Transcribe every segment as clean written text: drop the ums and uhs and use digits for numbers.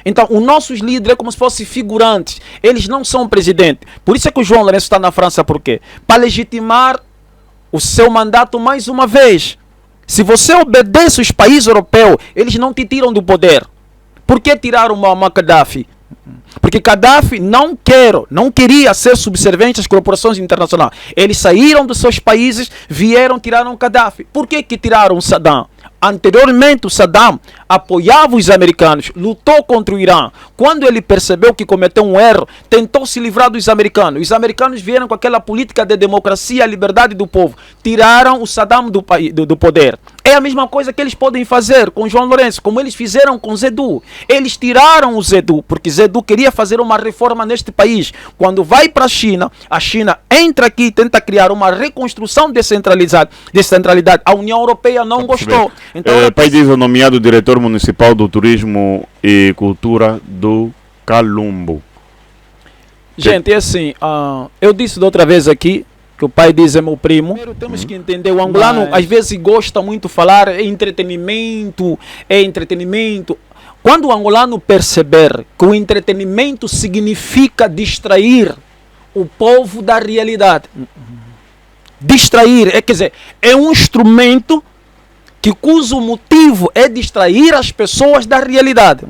Então, os nossos líderes é como se fossem figurantes. Eles não são presidente. Por isso é que o João Lourenço está na França. Por quê? Para legitimar o seu mandato mais uma vez. Se você obedece os países europeus, eles não te tiram do poder. Por que tiraram o Muammar Gaddafi? Porque Gaddafi não queria ser subserviente às corporações internacionais. Eles saíram dos seus países, tiraram Gaddafi. Por que tiraram o Saddam? Anteriormente, o Saddam apoiava os americanos, lutou contra o Irã. Quando ele percebeu que cometeu um erro, tentou se livrar dos americanos. Os americanos vieram com aquela política de democracia, liberdade do povo. Tiraram o Saddam do poder. É a mesma coisa que eles podem fazer com João Lourenço, como eles fizeram com Zedu. Eles tiraram o Zedu, porque Zedu queria fazer uma reforma neste país. Quando vai para a China entra aqui e tenta criar uma reconstrução descentralidade. A União Europeia não gostou. Então, pai diz o nomeado diretor municipal do Turismo e Cultura do Calumbo. Gente, é assim, eu disse da outra vez aqui, que o pai diz é meu primo. Primeiro temos que entender, o angolano às vezes gosta muito de falar é entretenimento. Quando o angolano perceber que o entretenimento significa distrair o povo da realidade. Distrair, quer dizer, é um instrumento cujo motivo é distrair as pessoas da realidade.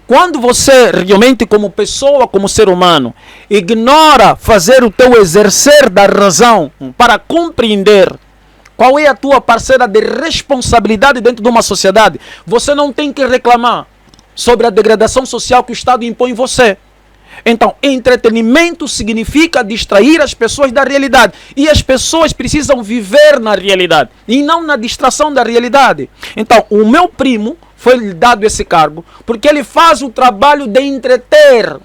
Quando você realmente, como pessoa, como ser humano, ignora fazer o teu exercer da razão para compreender qual é a tua parcela de responsabilidade dentro de uma sociedade, você não tem que reclamar sobre a degradação social que o Estado impõe em você. Então, entretenimento significa distrair as pessoas da realidade. E as pessoas precisam viver na realidade e não na distração da realidade. Então, o meu primo foi dado esse cargo porque ele faz o trabalho de entreter.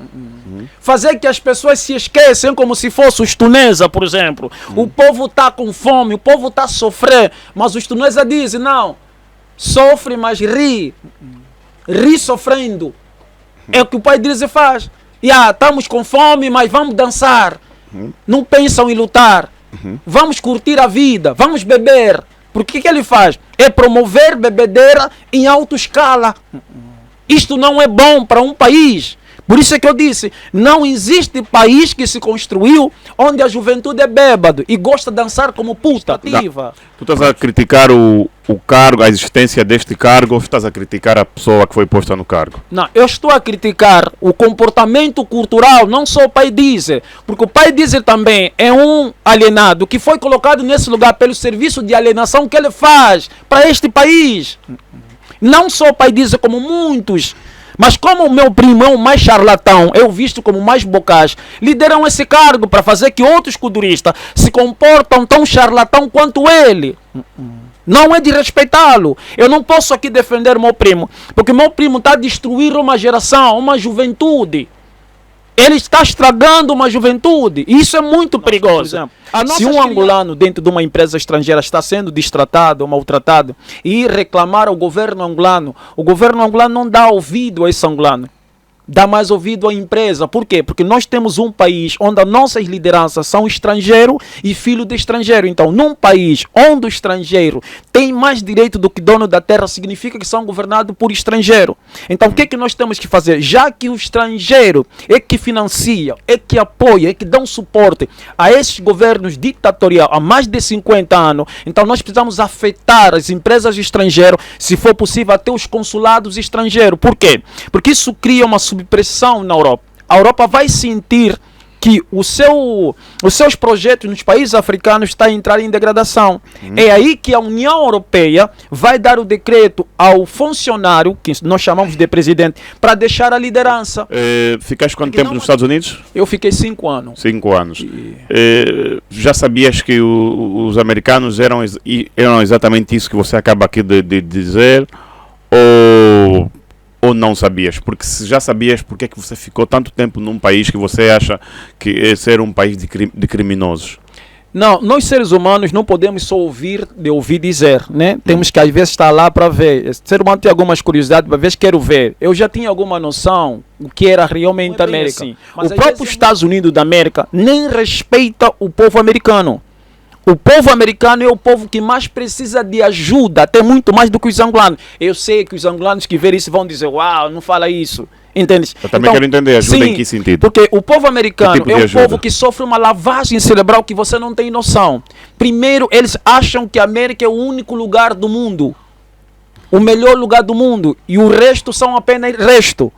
Fazer que as pessoas se esqueçam como se fosse os tuneses, por exemplo. O povo está com fome, o povo está a sofrer. Mas os tuneses dizem, não, sofre, mas ri. Ri sofrendo. É o que o pai diz e faz. Estamos com fome, mas vamos dançar. Não pensam em lutar. Vamos curtir a vida, vamos beber. Porque o que ele faz? É promover bebedeira em alta escala. Isto não é bom para um país. Por isso é que eu disse, não existe país que se construiu onde a juventude é bêbado e gosta de dançar como puta. Tu estás a criticar o cargo, a existência deste cargo, ou estás a criticar a pessoa que foi posta no cargo? Não, eu estou a criticar o comportamento cultural, não só o pai Diesel, porque o pai Diesel também é um alienado que foi colocado nesse lugar pelo serviço de alienação que ele faz para este país. Não só o pai Diesel, como muitos. Mas como o meu primo é o mais charlatão, eu visto como mais bocage, lideram esse cargo para fazer que outros culturistas se comportam tão charlatão quanto ele. Não é de respeitá-lo. Eu não posso aqui defender o meu primo, porque o meu primo está a destruir uma geração, uma juventude. Ele está estragando uma juventude. E isso é muito perigoso. Se um angolano dentro de uma empresa estrangeira está sendo destratado ou maltratado e reclamar ao governo angolano, o governo angolano não dá ouvido a esse angolano. Dá mais ouvido à empresa. Por quê? Porque nós temos um país onde as nossas lideranças são estrangeiro e filho de estrangeiro. Então, num país onde o estrangeiro tem mais direito do que dono da terra, significa que são governados por estrangeiro. Então, o que é que nós temos que fazer? Já que o estrangeiro é que financia, é que apoia, é que dá um suporte a esses governos ditatoriais há mais de 50 anos, então nós precisamos afetar as empresas estrangeiras, se for possível, até os consulados estrangeiros. Por quê? Porque isso cria uma subpressão na Europa. A Europa vai sentir que os seus projetos nos países africanos estão a entrar em degradação. É aí que a União Europeia vai dar o decreto ao funcionário, que nós chamamos de presidente, para deixar a liderança. Ficaste quanto tempo nos Estados Unidos? Eu fiquei 5 anos. 5 anos. Já sabias que os americanos eram exatamente isso que você acaba aqui de dizer? Ou não sabias? Porque se já sabias, por que é que você ficou tanto tempo num país que você acha que é ser um país de criminosos? Não, nós seres humanos não podemos só ouvir dizer, né? Temos que às vezes estar lá para ver. O ser humano tem algumas curiosidades, às vezes quero ver. Eu já tinha alguma noção do que era realmente a América. Assim. O próprio Estados Unidos da América nem respeita o povo americano. O povo americano é o povo que mais precisa de ajuda, até muito mais do que os angolanos. Eu sei que os angolanos que verem isso vão dizer, uau, não fala isso. Entende? Eu também quero entender, ajuda em que sentido? Porque o povo americano tipo é um ajuda? povo que sofre uma lavagem cerebral que você não tem noção. Primeiro, eles acham que a América é o único lugar do mundo. O melhor lugar do mundo. E o resto são apenas resto.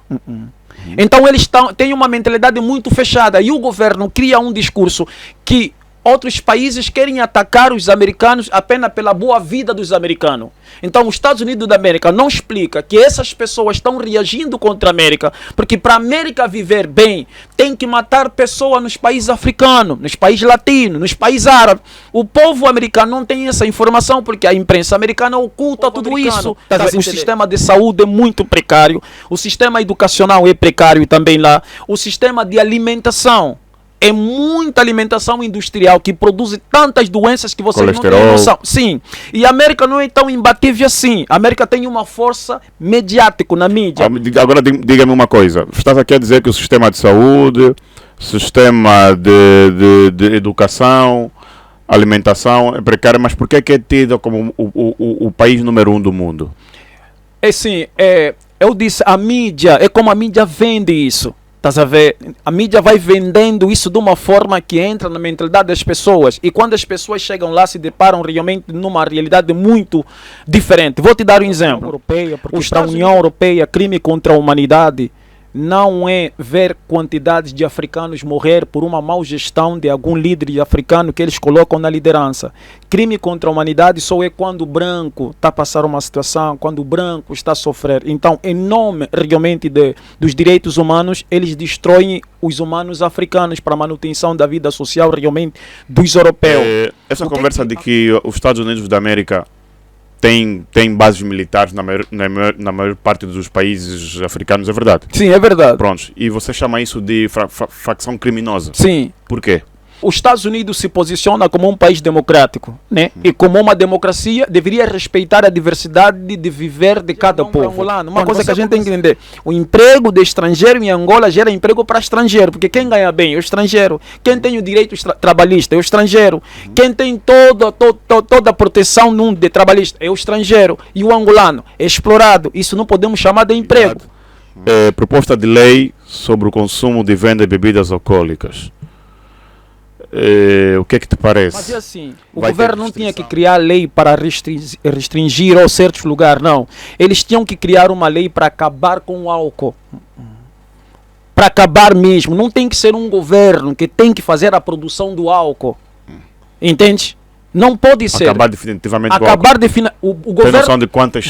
Então eles têm uma mentalidade muito fechada. E o governo cria um discurso que outros países querem atacar os americanos apenas pela boa vida dos americanos. Então os Estados Unidos da América não explica que essas pessoas estão reagindo contra a América, porque para a América viver bem, tem que matar pessoas nos países africanos, nos países latinos, nos países árabes. O povo americano não tem essa informação, porque a imprensa americana oculta tudo isso. O sistema de saúde é muito precário, o sistema educacional é precário também lá, o sistema de alimentação. É muita alimentação industrial que produz tantas doenças que você não tem noção. Sim. E a América não é tão imbatível assim. A América tem uma força mediática na mídia. Agora diga-me uma coisa. Estás aqui a dizer que o sistema de saúde, sistema de educação, alimentação é precário, mas por que é tido como o país número 1 do mundo? É sim. Eu disse, a mídia, é como a mídia vende isso. Estás a ver? A mídia vai vendendo isso de uma forma que entra na mentalidade das pessoas. E quando as pessoas chegam lá, se deparam realmente numa realidade muito diferente. Vou te dar um exemplo. A União Europeia, crime contra a humanidade, não é ver quantidades de africanos morrer por uma mau gestão de algum líder africano que eles colocam na liderança. Crime contra a humanidade só é quando o branco está a passar uma situação, quando o branco está a sofrer. Então, em nome realmente dos direitos humanos, eles destroem os humanos africanos para a manutenção da vida social realmente dos europeus. Essa conversa de que os Estados Unidos da América tem bases militares na maior parte dos países africanos, é verdade? Sim, é verdade. Pronto. E você chama isso de facção criminosa? Sim. Por quê? Os Estados Unidos se posiciona como um país democrático, né? E como uma democracia deveria respeitar a diversidade de viver de cada povo. Uma coisa que a gente tem que entender: o emprego de estrangeiro em Angola gera emprego para estrangeiro, porque quem ganha bem é o estrangeiro. Quem tem o direito trabalhista é o estrangeiro. Quem tem toda a proteção de trabalhista é o estrangeiro. E o angolano é explorado. Isso não podemos chamar de emprego. Proposta de lei sobre o consumo de venda de bebidas alcoólicas. O que é que te parece? Mas é assim, o governo não tinha que criar lei para restringir ou certos lugares, não. Eles tinham que criar uma lei para acabar com o álcool. Para acabar mesmo. Não tem que ser um governo que tem que fazer a produção do álcool. Entende? Não pode ser. Acabar definitivamente com o governo. Tem noção de quantas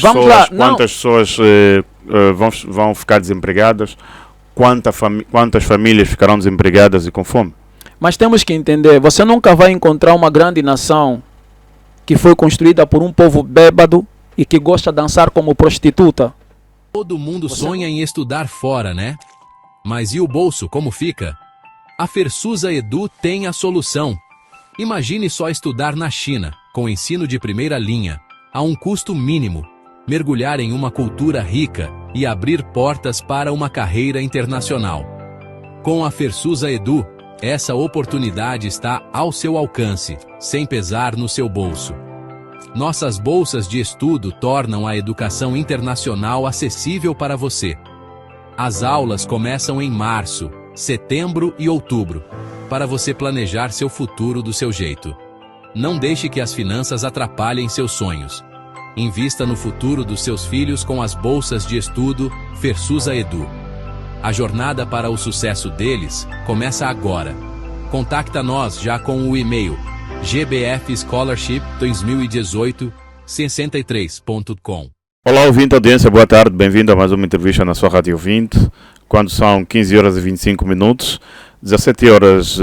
pessoas vão ficar desempregadas? Quantas famílias ficarão desempregadas e com fome? Mas temos que entender, você nunca vai encontrar uma grande nação que foi construída por um povo bêbado e que gosta de dançar como prostituta. Todo mundo sonha em estudar fora, né? Mas e o bolso, como fica? A Fersusa Edu tem a solução. Imagine só estudar na China, com ensino de primeira linha, a um custo mínimo, mergulhar em uma cultura rica e abrir portas para uma carreira internacional. Com a Fersusa Edu, essa oportunidade está ao seu alcance, sem pesar no seu bolso. Nossas bolsas de estudo tornam a educação internacional acessível para você. As aulas começam em março, setembro e outubro, para você planejar seu futuro do seu jeito. Não deixe que as finanças atrapalhem seus sonhos. Invista no futuro dos seus filhos com as bolsas de estudo Fersusa Edu. A jornada para o sucesso deles começa agora. Contacta-nós já com o e-mail gbfscholarship201863.com. Olá, ouvinte, audiência, boa tarde, bem-vindo a mais uma entrevista na sua Rádio 20, quando são 15 horas e 25 minutos, 17 horas,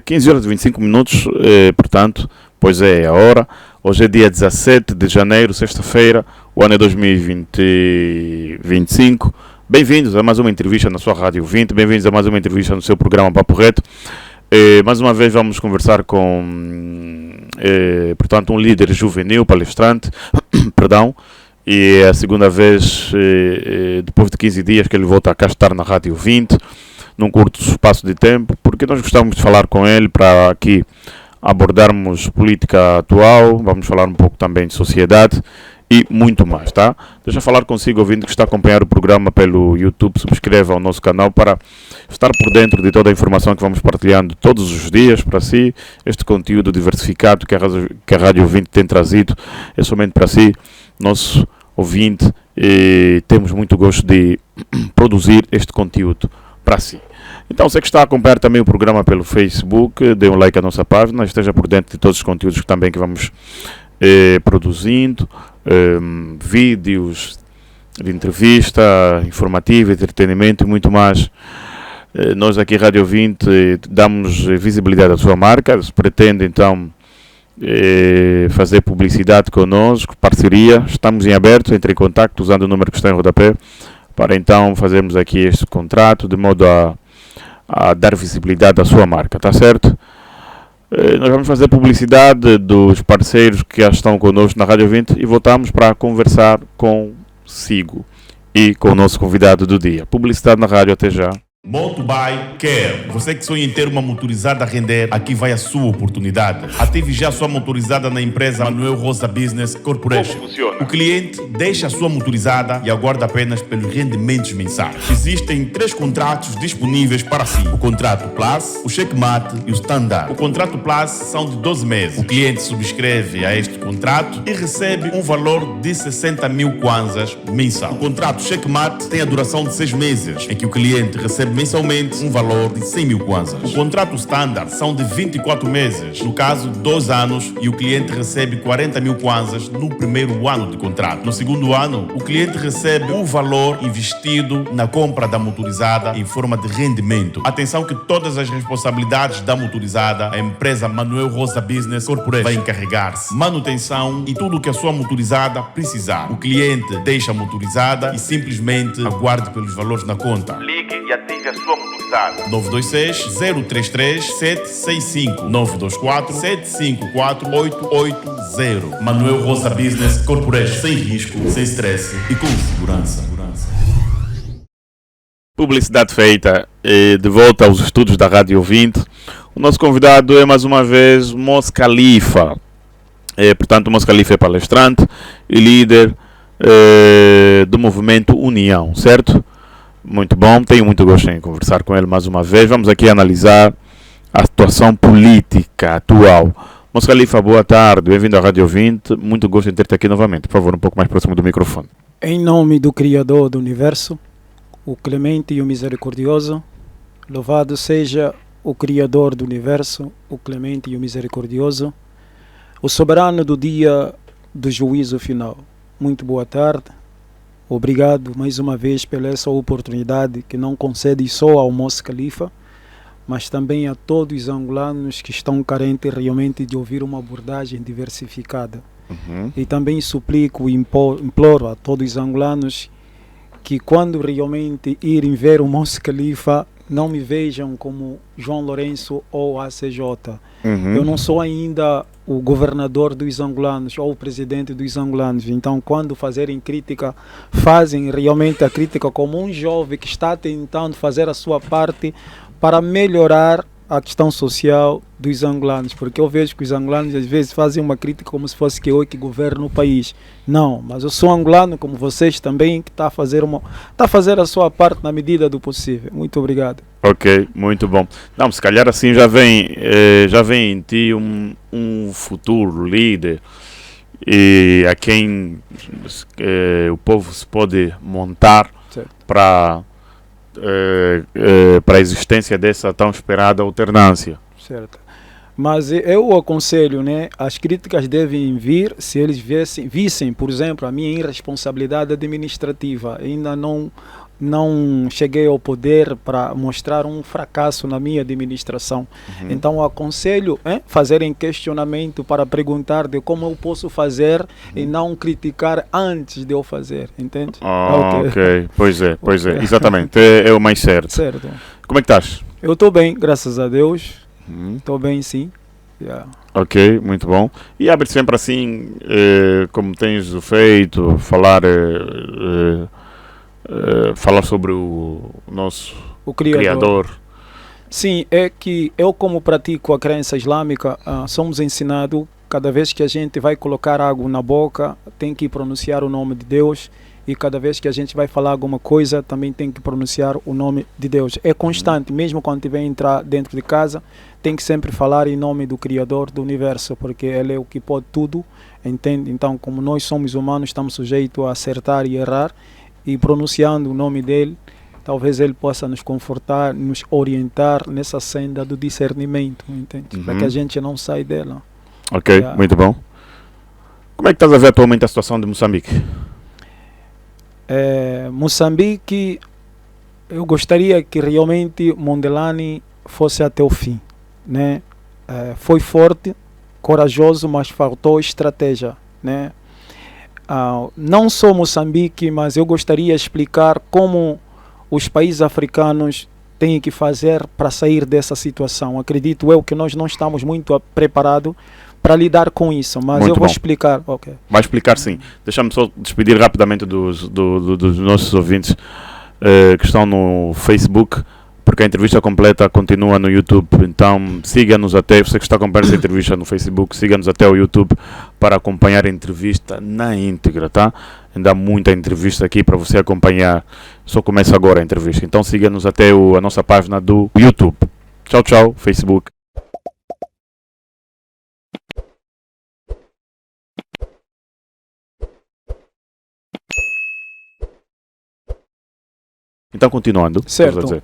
15 horas e 25 minutos, portanto, pois é a hora. Hoje é dia 17 de janeiro, sexta-feira, o ano é 2025. Bem-vindos a mais uma entrevista na sua Rádio 20, bem-vindos a mais uma entrevista no seu programa Papo Reto. Mais uma vez vamos conversar com, portanto, um líder juvenil, palestrante, perdão, e é a segunda vez, depois de 15 dias, que ele volta a cá estar na Rádio 20, num curto espaço de tempo, porque nós gostamos de falar com ele para aqui abordarmos política atual, vamos falar um pouco também de sociedade e muito mais, tá? Deixa eu falar consigo, ouvinte que está a acompanhar o programa pelo YouTube, subscreva ao nosso canal para estar por dentro de toda a informação que vamos partilhando todos os dias para si. Este conteúdo diversificado que a Rádio Ouvinte tem trazido é somente para si, nosso ouvinte, e temos muito gosto de produzir este conteúdo para si. Então, você que está a acompanhar também o programa pelo Facebook, dê um like à nossa página, esteja por dentro de todos os conteúdos que vamos produzindo, vídeos de entrevista, informativo, entretenimento e muito mais. Nós aqui, Rádio 20, damos visibilidade à sua marca. Se pretende, então, fazer publicidade conosco, parceria, estamos em aberto, entre em contato usando o número que está em rodapé, para então fazermos aqui este contrato, de modo a dar visibilidade à sua marca, tá certo? Nós vamos fazer publicidade dos parceiros que já estão conosco na Rádio 20 e voltamos para conversar consigo e com o nosso convidado do dia. Publicidade na rádio, até já. Motobuy Care. Você que sonha em ter uma motorizada a render, aqui vai a sua oportunidade. Ative já a sua motorizada na empresa Manuel Rosa Business Corporation. Como funciona? O cliente deixa a sua motorizada e aguarda apenas pelos rendimentos mensais. Existem 3 contratos disponíveis para si: o contrato Plus, o Checkmate e o Standard. O contrato Plus são de 12 meses. O cliente subscreve a este contrato e recebe um valor de 60 mil kwanzas mensal. O contrato Checkmate tem a duração de 6 meses, em que o cliente recebe mensalmente um valor de 100 mil kwanzas. O contrato Standard são de 24 meses, no caso 2 anos, e o cliente recebe 40 mil kwanzas no primeiro ano de contrato. No segundo ano, o cliente recebe o valor investido na compra da motorizada em forma de rendimento. Atenção que todas as responsabilidades da motorizada, a empresa Manuel Rosa Business Corporation vai encarregar-se. Manutenção e tudo o que a sua motorizada precisar. O cliente deixa a motorizada e simplesmente aguarde pelos valores na conta. Ligue e ative a sua motorizada. 926-033-765 924-754-880. Manuel Rosa Business Corporation. Sem risco, sem stress e com segurança. Publicidade feita, de volta aos estúdios da Rádio 20. O nosso convidado é mais uma vez Mos Khalifa. Portanto, Mos Khalifa é palestrante e líder do movimento União, certo? Muito bom, tenho muito gosto em conversar com ele mais uma vez. Vamos aqui analisar a situação política atual. Mos Khalifa, boa tarde, bem-vindo à Rádio 20. Muito gosto em ter-te aqui novamente. Por favor, um pouco mais próximo do microfone. Em nome do Criador do Universo, o Clemente e o Misericordioso, louvado seja o Criador do Universo, o Clemente e o Misericordioso, o Soberano do dia do juízo final. Muito boa tarde. Obrigado mais uma vez pela essa oportunidade que não concede só ao Mos Khalifa, mas também a todos os angolanos que estão carentes realmente de ouvir uma abordagem diversificada. E também suplico e imploro a todos os angolanos que quando realmente irem ver o Mos Khalifa, não me vejam como João Lourenço ou ACJ. Eu não sou ainda o governador dos angolanos ou o presidente dos angolanos. Então, quando fazerem crítica, fazem realmente a crítica como um jovem que está tentando fazer a sua parte para melhorar a questão social dos angolanos, porque eu vejo que os angolanos às vezes fazem uma crítica como se fosse que eu que governo o país. Não, mas eu sou angolano como vocês também, que está a fazer a sua parte na medida do possível. Muito obrigado. Ok, muito bom. Não, se calhar assim já vem em ti um futuro líder e a quem o povo se pode montar para a existência dessa tão esperada alternância. Certo. Mas eu aconselho, né, as críticas devem vir se eles vissem, por exemplo, a minha irresponsabilidade administrativa. Ainda não cheguei ao poder para mostrar um fracasso na minha administração. Então aconselho fazerem questionamento para perguntar de como eu posso fazer e não criticar antes de eu fazer, entende? Ok, pois é, exatamente, é o mais certo. Certo. Como é que estás? Eu estou bem, graças a Deus. Estou bem, sim. Ok, muito bom. E abre sempre assim, como tens feito, falar sobre o nosso Criador. Sim, é que eu, como pratico a crença islâmica, somos ensinados, cada vez que a gente vai colocar água na boca, tem que pronunciar o nome de Deus, e cada vez que a gente vai falar alguma coisa, também tem que pronunciar o nome de Deus. É constante, mesmo quando tiver entrar dentro de casa, tem que sempre falar em nome do Criador do Universo, porque Ele é o que pode tudo, entende? Então, como nós somos humanos, estamos sujeitos a acertar e errar, e pronunciando o nome dele, talvez ele possa nos confortar, nos orientar nessa senda do discernimento, entende? Para que a gente não saia dela. Ok, muito bom. Como é que estás a ver atualmente a situação de Moçambique? Moçambique, eu gostaria que realmente Mondlane fosse até o fim, né? Foi forte, corajoso, mas faltou estratégia, né? Não só Moçambique, mas eu gostaria de explicar como os países africanos têm que fazer para sair dessa situação. Acredito eu que nós não estamos muito preparados para lidar com isso, mas muito eu vou bom. explicar. Okay. Vai explicar, sim. Deixa-me só despedir rapidamente dos nossos ouvintes que estão no Facebook, porque a entrevista completa continua no YouTube. Então siga-nos até, você que está acompanhando essa entrevista no Facebook, siga-nos até o YouTube para acompanhar a entrevista na íntegra, tá? Ainda há muita entrevista aqui para você acompanhar. Só começa agora a entrevista. Então siga-nos até a nossa página do YouTube. Tchau, tchau, Facebook. Então, continuando. Certo.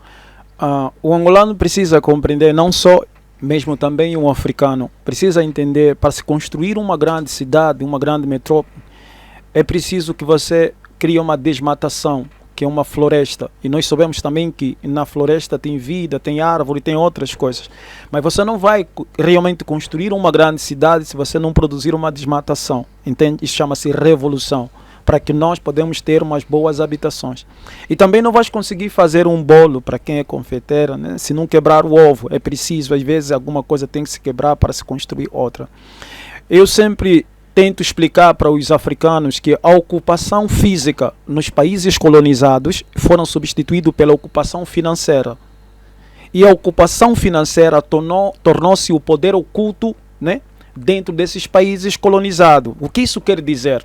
O angolano precisa compreender, não só, mesmo também o africano, precisa entender, para se construir uma grande cidade, uma grande metrópole, é preciso que você crie uma desmatação, que é uma floresta. E nós sabemos também que na floresta tem vida, tem árvore, tem outras coisas. Mas você não vai realmente construir uma grande cidade se você não produzir uma desmatação. Entende? Isso chama-se revolução, para que nós podemos ter umas boas habitações. E também não vais conseguir fazer um bolo para quem é confeiteira, né? Se não quebrar o ovo. É preciso, às vezes, alguma coisa tem que se quebrar para se construir outra. Eu sempre tento explicar para os africanos que a ocupação física nos países colonizados foram substituídos pela ocupação financeira. E a ocupação financeira tornou-se o poder oculto, né, dentro desses países colonizados. O que isso quer dizer?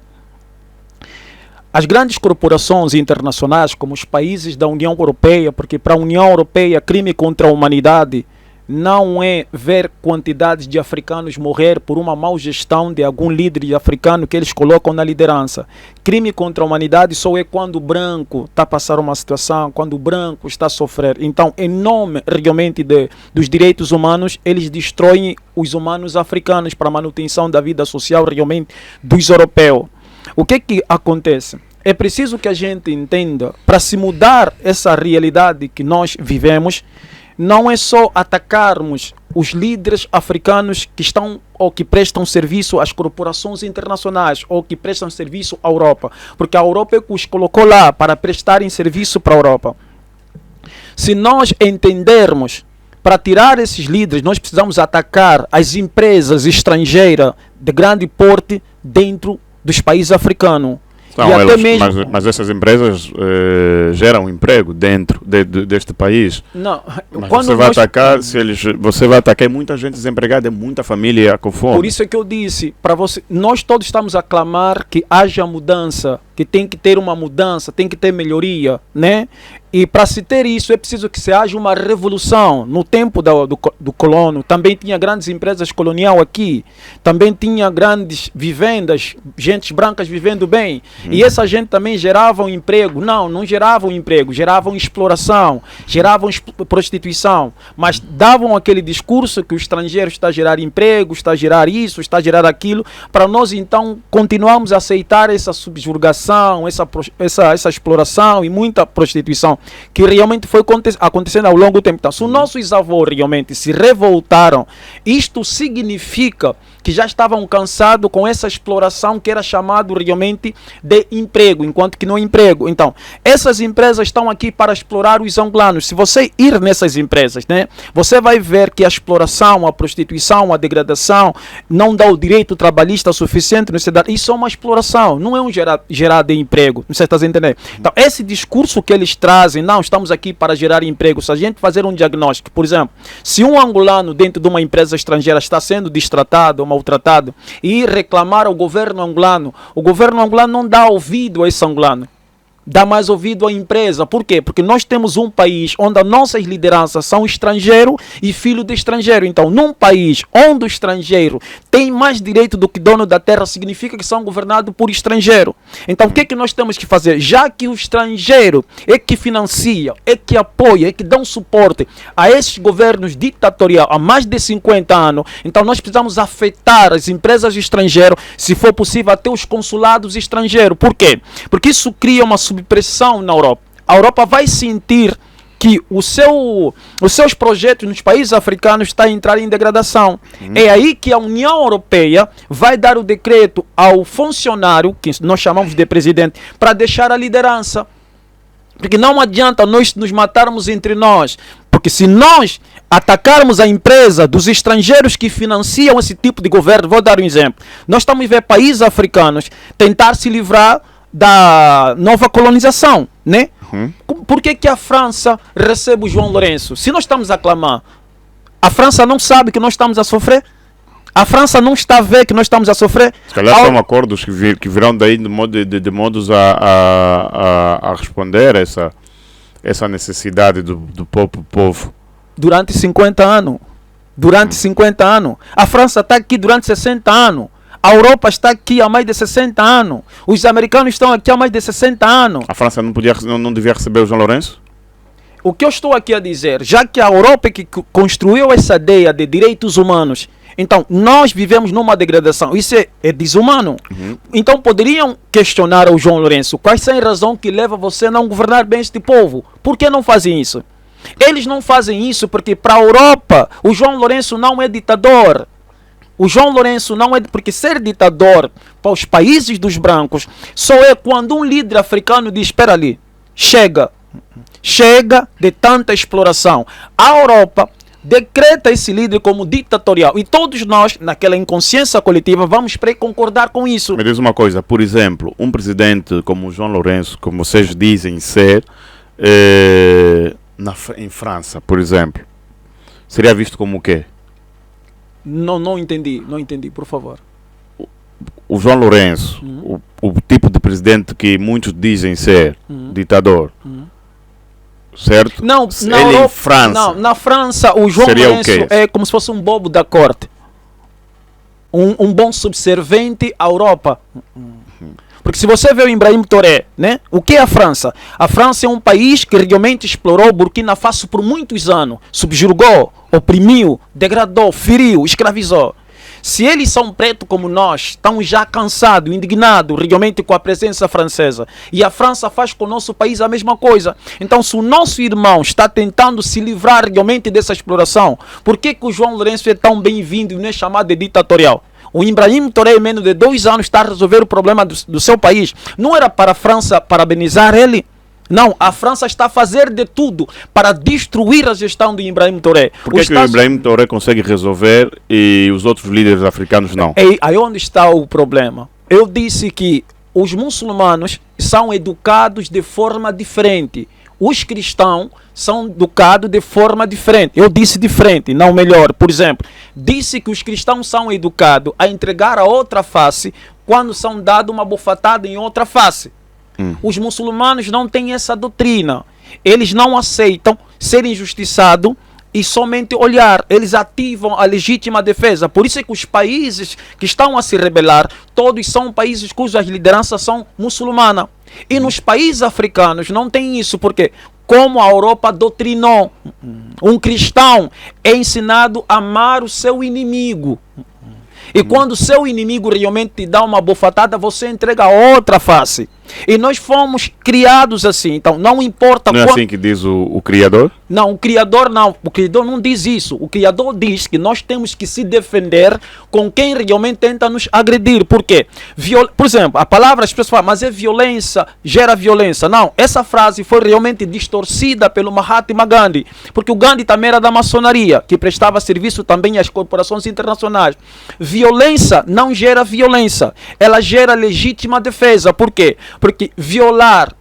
As grandes corporações internacionais, como os países da União Europeia, porque para a União Europeia crime contra a humanidade não é ver quantidades de africanos morrer por uma má gestão de algum líder africano que eles colocam na liderança. Crime contra a humanidade só é quando o branco está a passar uma situação, quando o branco está a sofrer. Então, em nome realmente dos direitos humanos, eles destroem os humanos africanos para a manutenção da vida social realmente dos europeus. O que acontece? É preciso que a gente entenda, para se mudar essa realidade que nós vivemos, não é só atacarmos os líderes africanos que estão ou que prestam serviço às corporações internacionais ou que prestam serviço à Europa, porque a Europa é que os colocou lá para prestarem serviço para a Europa. Se nós entendermos, para tirar esses líderes, nós precisamos atacar as empresas estrangeiras de grande porte dentro dos países africanos. Não, e até mesmo... mas essas empresas geram emprego dentro deste país. Não, mas quando você vai atacar, você vai atacar muita gente desempregada, muita família com fome. Por isso é que eu disse para você, nós todos estamos a clamar que haja mudança, que tem que ter uma mudança, tem que ter melhoria, né? E para se ter isso é preciso que se haja uma revolução. No tempo do colono também tinha grandes empresas colonial aqui, também tinha grandes vivendas, gentes brancas vivendo bem. E essa gente também gerava um emprego. Não geravam emprego, geravam exploração, geravam prostituição. Mas davam aquele discurso que o estrangeiro está a gerar emprego, está a gerar isso, está a gerar aquilo. Para nós então continuamos a aceitar essa subjugação, essa exploração e muita prostituição que realmente foi acontecendo ao longo do tempo. Então, se os nossos avós realmente se revoltaram, isto significa que já estavam cansados com essa exploração que era chamado realmente de emprego, enquanto que não é emprego. Então, essas empresas estão aqui para explorar os angolanos. Se você ir nessas empresas, né, você vai ver que a exploração, a prostituição, a degradação não dá o direito trabalhista suficiente. Isso é uma exploração, não é um gerar de emprego. Não sei se está entendendo. Então, esse discurso que eles trazem, não, estamos aqui para gerar emprego. Se a gente fazer um diagnóstico, por exemplo, se um angolano dentro de uma empresa estrangeira está sendo destratado ou maltratado e reclamar ao governo angolano, o governo angolano não dá ouvido a esse angolano. Dá mais ouvido à empresa. Por quê? Porque nós temos um país onde as nossas lideranças são estrangeiro e filho de estrangeiro. Então, num país onde o estrangeiro tem mais direito do que dono da terra, significa que são governados por estrangeiro. Então, o que é que nós temos que fazer? Já que o estrangeiro é que financia, é que apoia, é que dá um suporte a esses governos ditatoriais há mais de 50 anos, então nós precisamos afetar as empresas estrangeiras, se for possível, até os consulados estrangeiros. Por quê? Porque isso cria uma subpressão na Europa. A Europa vai sentir que os seus projetos nos países africanos estão a entrar em degradação. É aí que a União Europeia vai dar o decreto ao funcionário, que nós chamamos de presidente, para deixar a liderança. Porque não adianta nós nos matarmos entre nós. Porque se nós atacarmos a empresa dos estrangeiros que financiam esse tipo de governo, vou dar um exemplo. Nós estamos a ver países africanos tentar se livrar da nova colonização, né? Por que a França recebe o João Lourenço? Se nós estamos a clamar, a França não sabe que nós estamos a sofrer? A França não está a ver que nós estamos a sofrer? Se calhar são acordos que virão daí de modos a responder essa necessidade do povo. Durante 50 anos. Durante 50 anos. A França está aqui durante 60 anos. A Europa está aqui há mais de 60 anos. Os americanos estão aqui há mais de 60 anos. A França não devia receber o João Lourenço? O que eu estou aqui a dizer, já que a Europa é que construiu essa ideia de direitos humanos, então nós vivemos numa degradação. Isso é desumano. Então poderiam questionar o João Lourenço. Quais são as razões que levam você a não governar bem este povo? Por que não fazem isso? Eles não fazem isso porque para a Europa o João Lourenço não é ditador. O João Lourenço não é... Porque ser ditador para os países dos brancos só é quando um líder africano diz, espera ali, chega de tanta exploração. A Europa decreta esse líder como ditatorial. E todos nós, naquela inconsciência coletiva, vamos concordar com isso. Me diz uma coisa, por exemplo, um presidente como o João Lourenço, como vocês dizem ser, em França, por exemplo, seria visto como o quê? Não entendi, por favor. O João Lourenço, o tipo de presidente que muitos dizem ser ditador, certo? Não, Ele em França. Na França, o João Lourenço é como se fosse um bobo da corte. Um bom subservente à Europa. Porque se você vê o Ibrahim Touré, né? O que é a França? A França é um país que realmente explorou o Burkina Faso por muitos anos. Subjugou, oprimiu, degradou, feriu, escravizou. Se eles são pretos como nós, estão já cansados, indignados realmente com a presença francesa. E a França faz com o nosso país a mesma coisa. Então, se o nosso irmão está tentando se livrar realmente dessa exploração, por que o João Lourenço é tão bem-vindo e não é chamado de ditatorial? O Ibrahim Touré, em menos de 2 anos, está a resolver o problema do seu país. Não era para a França parabenizar ele? Não, a França está a fazer de tudo para destruir a gestão do Ibrahim Touré. Por que o Ibrahim Touré consegue resolver e os outros líderes africanos não? Aí onde está o problema? Eu disse que os muçulmanos são educados de forma diferente. Os cristãos são educados de forma diferente. Eu disse diferente, não melhor. Por exemplo, disse que os cristãos são educados a entregar a outra face quando são dados uma bofetada em outra face. Os muçulmanos não têm essa doutrina. Eles não aceitam ser injustiçados e somente olhar. Eles ativam a legítima defesa. Por isso é que os países que estão a se rebelar, todos são países cujas lideranças são muçulmanas. E nos países africanos não tem isso, porque como a Europa doutrinou, um cristão é ensinado a amar o seu inimigo. E quando o seu inimigo realmente te dá uma bofetada, você entrega a outra face. E nós fomos criados assim. Então, não importa Não é assim que diz o Criador? Não, o Criador não. O Criador não diz isso. O Criador diz que nós temos que se defender com quem realmente tenta nos agredir. Por quê? Por exemplo, a palavra, as pessoas falam, mas é violência, gera violência. Não, essa frase foi realmente distorcida pelo Mahatma Gandhi. Porque o Gandhi também era da maçonaria, que prestava serviço também às corporações internacionais. Violência não gera violência. Ela gera legítima defesa. Por quê? Porque violar,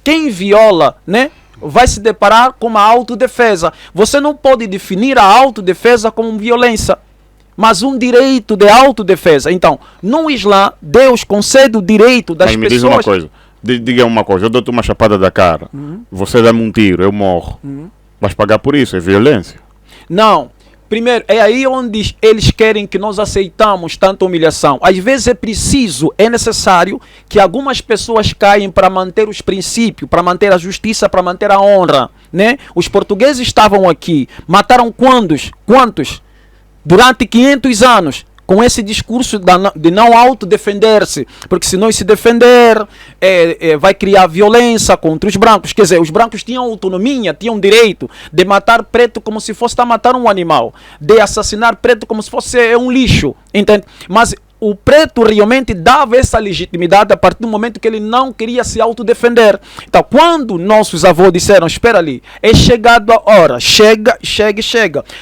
quem viola, né, vai se deparar com uma autodefesa. Você não pode definir a autodefesa como violência, mas um direito de autodefesa. Então, no Islã, Deus concede o direito das pessoas... Mas me diz uma coisa, diga uma coisa, eu dou-te uma chapada da cara, você dá-me um tiro, eu morro, vais pagar por isso, é violência? Não. Primeiro, é aí onde eles querem que nós aceitamos tanta humilhação. Às vezes é necessário que algumas pessoas caem para manter os princípios, para manter a justiça, para manter a honra, né? Os portugueses estavam aqui, mataram quantos? Durante 500 anos. Com esse discurso de não autodefender-se, porque se não se defender, vai criar violência contra os brancos. Quer dizer, os brancos tinham autonomia, tinham direito de matar preto como se fosse matar um animal, de assassinar preto como se fosse um lixo, entende? Mas o preto realmente dava essa legitimidade a partir do momento que ele não queria se autodefender. Então, quando nossos avós disseram, espera ali, é chegado a hora, chega,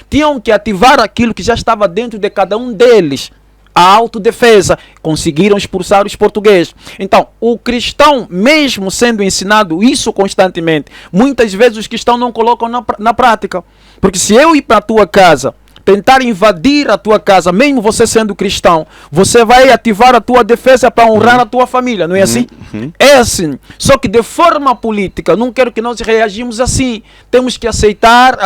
tinham que ativar aquilo que já estava dentro de cada um deles, a autodefesa. Conseguiram expulsar os portugueses. Então, o cristão, mesmo sendo ensinado isso constantemente, muitas vezes os cristãos não colocam na prática. Porque se eu ir para a tua casa, tentar invadir a tua casa, mesmo você sendo cristão, você vai ativar a tua defesa para honrar a tua família, não é assim? É assim. Só que de forma política, não quero que nós reagimos assim. Temos que aceitar.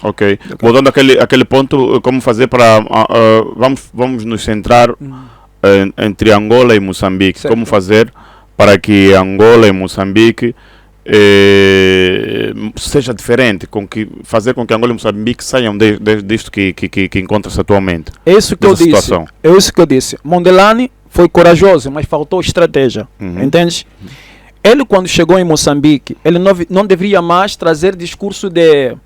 Ok. Voltando àquele ponto, como fazer para... vamos nos centrar entre Angola e Moçambique. Certo. Como fazer para que Angola e Moçambique seja diferente, fazer com que Angola e Moçambique saiam disto que encontra-se atualmente. É isso que eu disse. Mondlane foi corajoso, mas faltou estratégia. Entende? Ele, quando chegou em Moçambique, ele não deveria mais trazer discurso de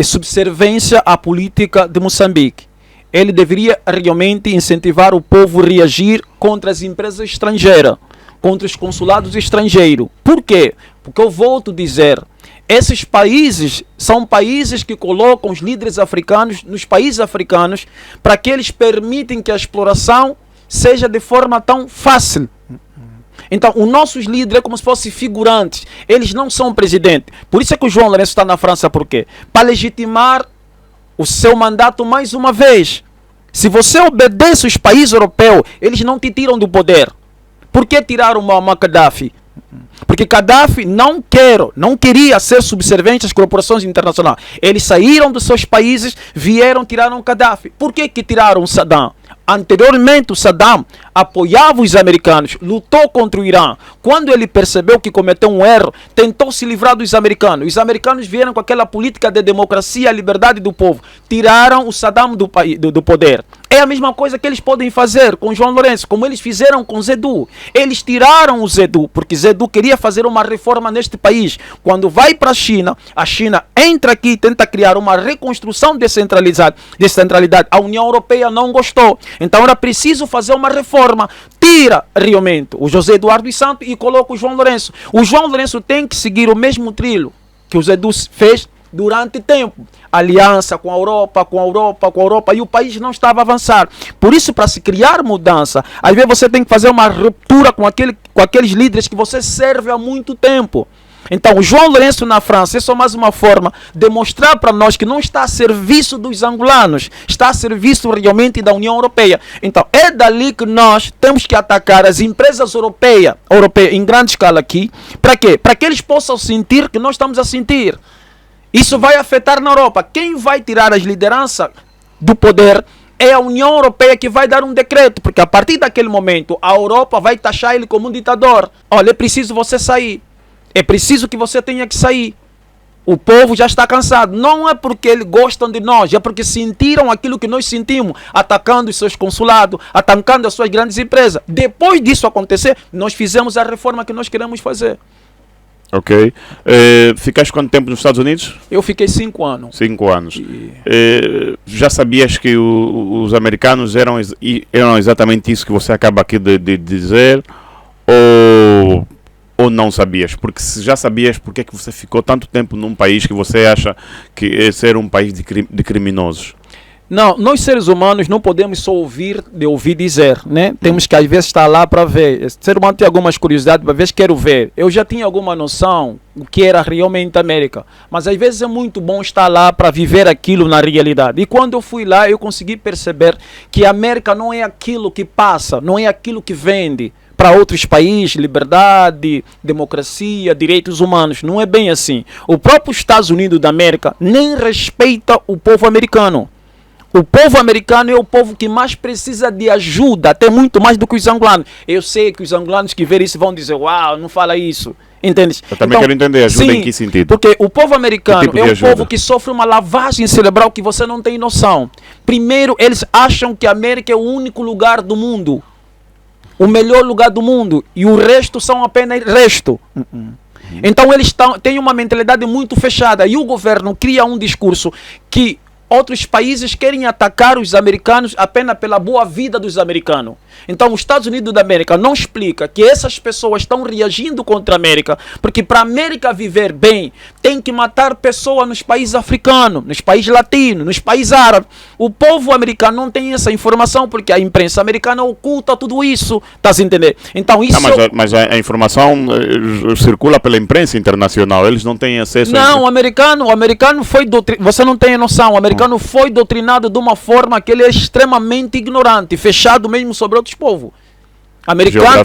subservência à política de Moçambique. Ele deveria realmente incentivar o povo a reagir contra as empresas estrangeiras, contra os consulados estrangeiros. Por quê? Porque eu volto a dizer, esses países são países que colocam os líderes africanos nos países africanos para que eles permitem que a exploração seja de forma tão fácil. Então, os nossos líderes é como se fossem figurantes. Eles não são presidente. Por isso é que o João Lourenço está na França. Por quê? Para legitimar o seu mandato mais uma vez. Se você obedece os países europeus, eles não te tiram do poder. Por que tiraram o Muammar Gaddafi? Porque Gaddafi não queria ser subserviente às corporações internacionais. Eles saíram dos seus países, tiraram Gaddafi. Por que tiraram o Saddam? Anteriormente, o Saddam apoiava os americanos, lutou contra o Irã. Quando ele percebeu que cometeu um erro, tentou se livrar dos americanos. Os americanos vieram com aquela política de democracia, liberdade do povo. Tiraram o Saddam do poder. É a mesma coisa que eles podem fazer com João Lourenço, como eles fizeram com Zedu. Eles tiraram o Zedu, porque Zedu queria fazer uma reforma neste país. Quando vai para a China entra aqui e tenta criar uma reconstrução descentralidade. A União Europeia não gostou. Então era preciso fazer uma reforma. Tira realmente o José Eduardo dos Santos e coloca o João Lourenço. O João Lourenço tem que seguir o mesmo trilho que o Zedu fez durante tempo. Aliança com a Europa, e o país não estava a avançar. Por isso, para se criar mudança, às vezes você tem que fazer uma ruptura com aqueles líderes que você serve há muito tempo. Então, o João Lourenço na França é só mais uma forma de mostrar para nós que não está a serviço dos angolanos, está a serviço realmente da União Europeia. Então, é dali que nós temos que atacar as empresas europeias em grande escala aqui. Para quê? Para que eles possam sentir que nós estamos a sentir. Isso vai afetar na Europa. Quem vai tirar as lideranças do poder é a União Europeia, que vai dar um decreto, porque a partir daquele momento a Europa vai taxar ele como um ditador. Olha, é preciso você sair. É preciso que você tenha que sair. O povo já está cansado. Não é porque eles gostam de nós, é porque sentiram aquilo que nós sentimos, atacando os seus consulados, atacando as suas grandes empresas. Depois disso acontecer, nós fizemos a reforma que nós queremos fazer. Ok. Ficaste quanto tempo nos Estados Unidos? Eu fiquei 5 anos. 5 anos. Já sabias que os americanos eram exatamente isso que você acaba aqui de dizer? Ou não sabias? Porque se já sabias, por que é que você ficou tanto tempo num país que você acha que é ser um país de criminosos? Não, nós seres humanos não podemos só ouvir dizer, né? Temos que às vezes estar lá para ver. O ser humano tem algumas curiosidades, às vezes quero ver. Eu já tinha alguma noção do que era realmente a América, mas às vezes é muito bom estar lá para viver aquilo na realidade. E quando eu fui lá, eu consegui perceber que a América não é aquilo que passa, não é aquilo que vende para outros países, liberdade, democracia, direitos humanos. Não é bem assim. O próprio Estados Unidos da América nem respeita o povo americano. O povo americano é o povo que mais precisa de ajuda, até muito mais do que os angolanos. Eu sei que os angolanos que verem isso vão dizer, uau, não fala isso. Entende? Eu também quero entender, ajuda em que sentido? Porque o povo americano tipo é um ajuda? povo que sofre uma lavagem cerebral que você não tem noção. Primeiro, eles acham que a América é o único lugar do mundo, o melhor lugar do mundo, e o resto são apenas resto. Então eles têm uma mentalidade muito fechada, e o governo cria um discurso que outros países querem atacar os americanos apenas pela boa vida dos americanos. Então os Estados Unidos da América não explica que essas pessoas estão reagindo contra a América, porque para a América viver bem, tem que matar pessoas nos países africanos, nos países latinos, nos países árabes. O povo americano não tem essa informação, porque a imprensa americana oculta tudo isso. Tá se entendendo? Então isso... Mas a informação circula pela imprensa internacional, eles não têm acesso... Não, o americano foi doutrinado, você não tem noção, o americano foi doutrinado de uma forma que ele é extremamente ignorante, fechado mesmo sobre outros povos. Americano...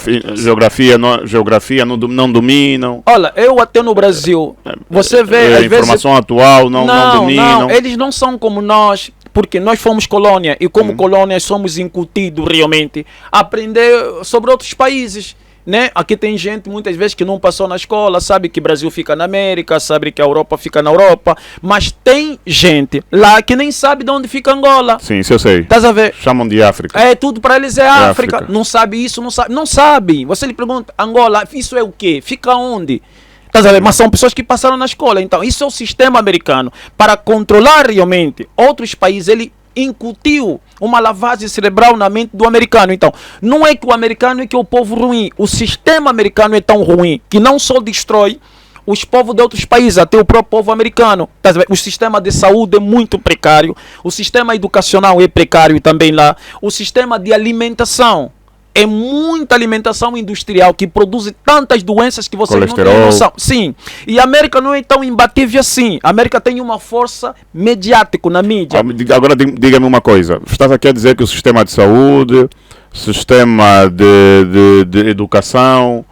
Geografia não dominam. Olha, eu até no Brasil, você vê... A informação atual não dominam. Não, eles não são como nós, porque nós fomos colônia, e como colônia somos incutidos realmente a aprender sobre outros países. Né? Aqui tem gente muitas vezes que não passou na escola, sabe que o Brasil fica na América, sabe que a Europa fica na Europa, mas tem gente lá que nem sabe de onde fica Angola. Sim, isso eu sei. Estás a ver? Chamam de África. É, tudo para eles é África. Não sabe isso, não sabe. Você lhe pergunta, Angola, isso é o quê? Fica onde? Estás a ver? Mas são pessoas que passaram na escola. Então, isso é o sistema americano. Para controlar realmente outros países, ele incutiu uma lavagem cerebral na mente do americano. Então, não é que o americano é que é o povo ruim. O sistema americano é tão ruim que não só destrói os povos de outros países, até o próprio povo americano. O sistema de saúde é muito precário. O sistema educacional é precário também lá. O sistema de alimentação é muita alimentação industrial que produz tantas doenças que você não tem noção. Sim. E a América não é tão imbatível assim. A América tem uma força mediática na mídia. Agora diga-me uma coisa. Estás aqui a dizer que o sistema de saúde, sistema de educação,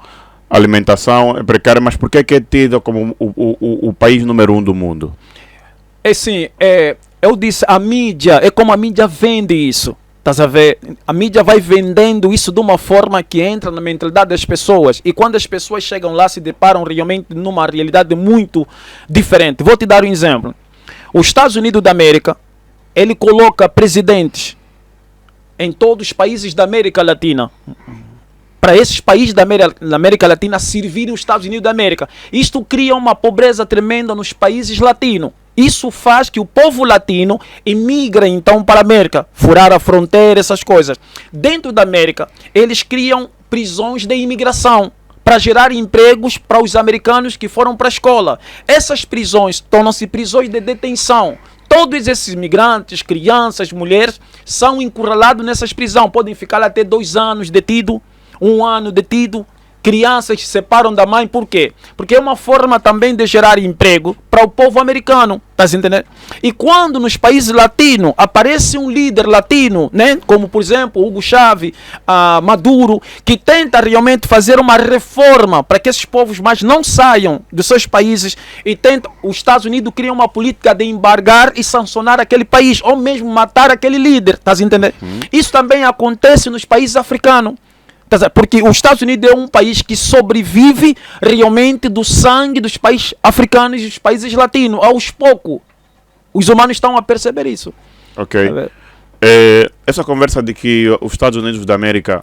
alimentação é precário, mas por que é tido como o país número 1 do mundo? É assim, eu disse, a mídia, é como a mídia vende isso. Estás a ver? A mídia vai vendendo isso de uma forma que entra na mentalidade das pessoas. E quando as pessoas chegam lá, se deparam realmente numa realidade muito diferente. Vou te dar um exemplo. Os Estados Unidos da América, ele coloca presidentes em todos os países da América Latina, para esses países da América Latina servirem os Estados Unidos da América. Isto cria uma pobreza tremenda nos países latinos. Isso faz que o povo latino emigra então para a América, furar a fronteira, essas coisas. Dentro da América, eles criam prisões de imigração para gerar empregos para os americanos que foram para a escola. Essas prisões tornam-se prisões de detenção. Todos esses imigrantes, crianças, mulheres, são encurralados nessas prisões. Podem ficar até 2 anos detido, 1 ano detido. Crianças se separam da mãe, por quê? Porque é uma forma também de gerar emprego para o povo americano, tá entendendo? E quando nos países latinos aparece um líder latino, né, como por exemplo Hugo Chávez, Maduro, que tenta realmente fazer uma reforma para que esses povos mais não saiam dos seus países, e tenta, os Estados Unidos criam uma política de embargar e sancionar aquele país, ou mesmo matar aquele líder, tá entendendo? Isso também acontece nos países africanos. Porque os Estados Unidos é um país que sobrevive realmente do sangue dos países africanos e dos países latinos. Aos poucos, os humanos estão a perceber isso. Ok. Essa conversa de que os Estados Unidos da América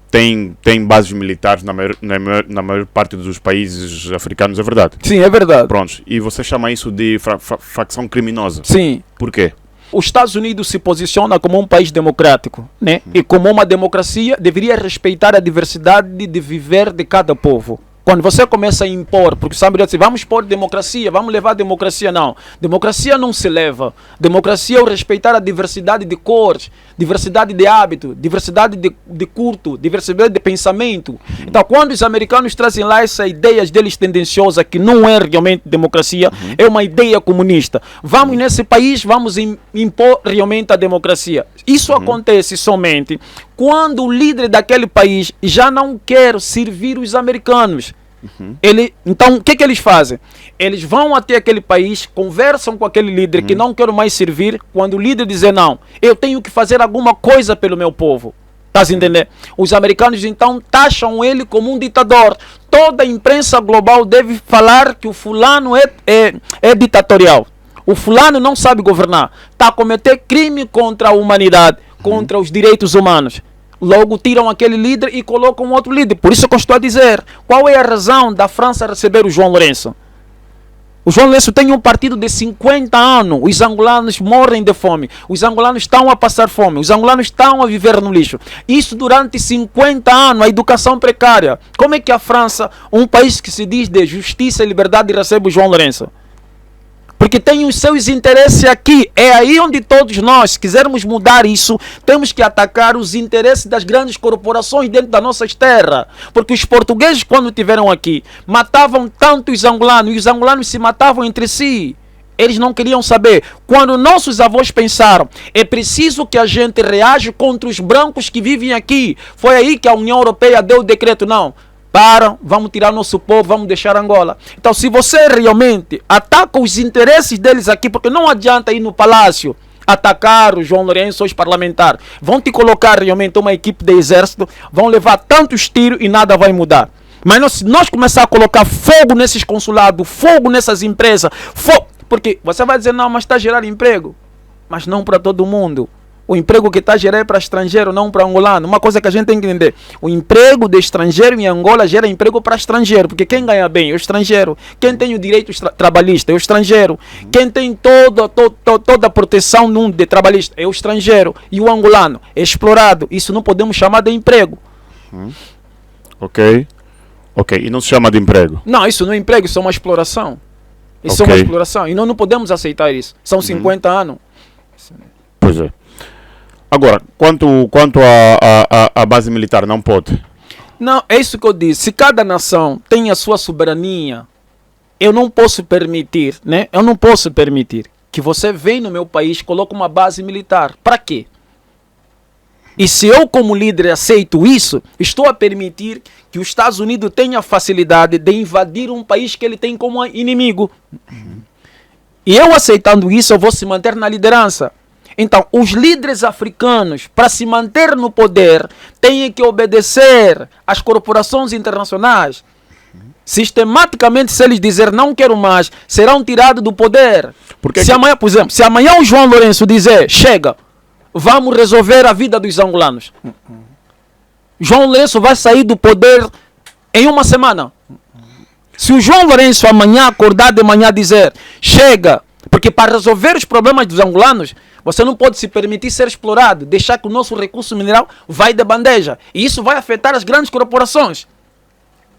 tem bases militares na maior parte dos países africanos, é verdade? Sim, é verdade. Pronto. E você chama isso de facção criminosa? Sim. Por quê? Os Estados Unidos se posiciona como um país democrático, né? E como uma democracia deveria respeitar a diversidade de viver de cada povo. Quando você começa a impor, porque sabe assim, vamos pôr democracia, vamos levar a democracia, não. Democracia não se leva. Democracia é o respeitar a diversidade de cores, diversidade de hábito, diversidade de culto, diversidade de pensamento. Então, quando os americanos trazem lá essa ideia deles tendenciosa, que não é realmente democracia, é uma ideia comunista. Vamos nesse país, vamos impor realmente a democracia. Isso acontece somente quando o líder daquele país já não quer servir os americanos. Então, o que eles fazem? Eles vão até aquele país, conversam com aquele líder que não quer mais servir. Quando o líder dizer não, eu tenho que fazer alguma coisa pelo meu povo. Tá se entendendo? Os americanos então taxam ele como um ditador. Toda a imprensa global deve falar que o fulano é ditatorial. O fulano não sabe governar. Está a cometer crime contra a humanidade, contra os direitos humanos. Logo tiram aquele líder e colocam outro líder. Por isso que eu estou a dizer, qual é a razão da França receber o João Lourenço? O João Lourenço tem um partido de 50 anos. Os angolanos morrem de fome. Os angolanos estão a passar fome. Os angolanos estão a viver no lixo. Isso durante 50 anos, a educação precária. Como é que a França, um país que se diz de justiça e liberdade, recebe o João Lourenço? Porque tem os seus interesses aqui. É aí onde todos nós, se quisermos mudar isso, temos que atacar os interesses das grandes corporações dentro das nossas terras. Porque os portugueses, quando estiveram aqui, matavam tanto os angolanos, e os angolanos se matavam entre si. Eles não queriam saber. Quando nossos avós pensaram, é preciso que a gente reaja contra os brancos que vivem aqui. Foi aí que a União Europeia deu o decreto, não. Vamos tirar nosso povo, vamos deixar Angola. Então, se você realmente ataca os interesses deles aqui, porque não adianta ir no palácio atacar o João Lourenço ou os parlamentares, vão te colocar realmente uma equipe de exército, vão levar tantos tiros e nada vai mudar. Mas se nós começar a colocar fogo nesses consulados, fogo nessas empresas, porque você vai dizer, não, mas está a gerar emprego. Mas não para todo mundo. O emprego que está a gerar é para estrangeiro, não para angolano. Uma coisa que a gente tem que entender. O emprego de estrangeiro em Angola gera emprego para estrangeiro. Porque quem ganha bem é o estrangeiro. Quem tem o direito trabalhista é o estrangeiro. Quem tem toda a proteção de trabalhista é o estrangeiro. E o angolano é explorado. Isso não podemos chamar de emprego. Ok. E não se chama de emprego? Não, isso não é emprego, isso é uma exploração. Isso é uma exploração. E nós não podemos aceitar isso. São 50 anos. Pois é. Agora, quanto à base militar, não pode? Não, é isso que eu disse. Se cada nação tem a sua soberania, eu não posso permitir, né? Eu não posso permitir que você venha no meu país e coloque uma base militar. Para quê? E se eu, como líder, aceito isso, estou a permitir que os Estados Unidos tenham a facilidade de invadir um país que ele tem como inimigo. E eu aceitando isso, eu vou se manter na liderança. Então, os líderes africanos, para se manter no poder, têm que obedecer às corporações internacionais. Sistematicamente, se eles dizerem não quero mais, serão tirados do poder. Amanhã, por exemplo, se amanhã o João Lourenço dizer, chega, vamos resolver a vida dos angolanos. João Lourenço vai sair do poder em uma semana. Se o João Lourenço amanhã acordar de manhã dizer, chega, porque para resolver os problemas dos angolanos, você não pode se permitir ser explorado, deixar que o nosso recurso mineral vai de bandeja. E isso vai afetar as grandes corporações.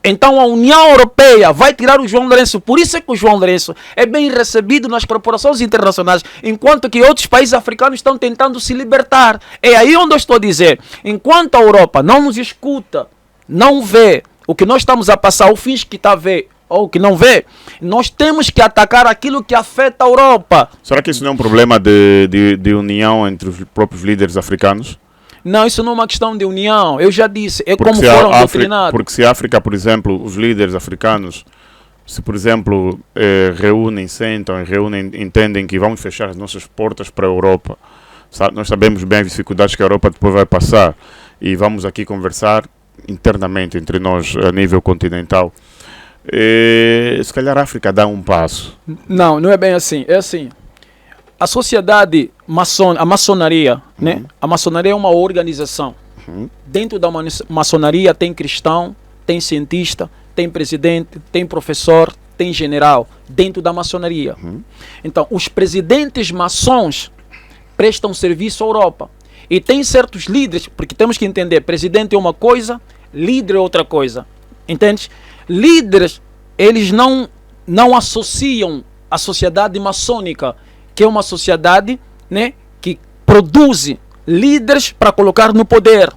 Então a União Europeia vai tirar o João Lourenço. Por isso é que o João Lourenço é bem recebido nas corporações internacionais, enquanto que outros países africanos estão tentando se libertar. É aí onde eu estou a dizer, enquanto a Europa não nos escuta, não vê o que nós estamos a passar, ou finge que está a ver, ou que não vê, nós temos que atacar aquilo que afeta a Europa. Será que isso não é um problema de união entre os próprios líderes africanos? Não, isso não é uma questão de união. Eu já disse, é como foram doutrinados. Porque se a África, por exemplo, os líderes africanos, se por exemplo reúnem, sentam e entendem que vamos fechar as nossas portas para a Europa, nós sabemos bem as dificuldades que a Europa depois vai passar e vamos aqui conversar, internamente entre nós a nível continental, se calhar a África dá um passo. Não, não é bem assim. É assim. A sociedade, a maçonaria, né? A maçonaria é uma organização. Dentro da maçonaria tem cristão, tem cientista, tem presidente, tem professor, tem general. Dentro da maçonaria. Então, os presidentes maçons prestam serviço à Europa. E tem certos líderes, porque temos que entender, presidente é uma coisa, líder é outra coisa. Entende? Líderes, eles não associam a sociedade maçônica, que é uma sociedade, né, que produz líderes para colocar no poder.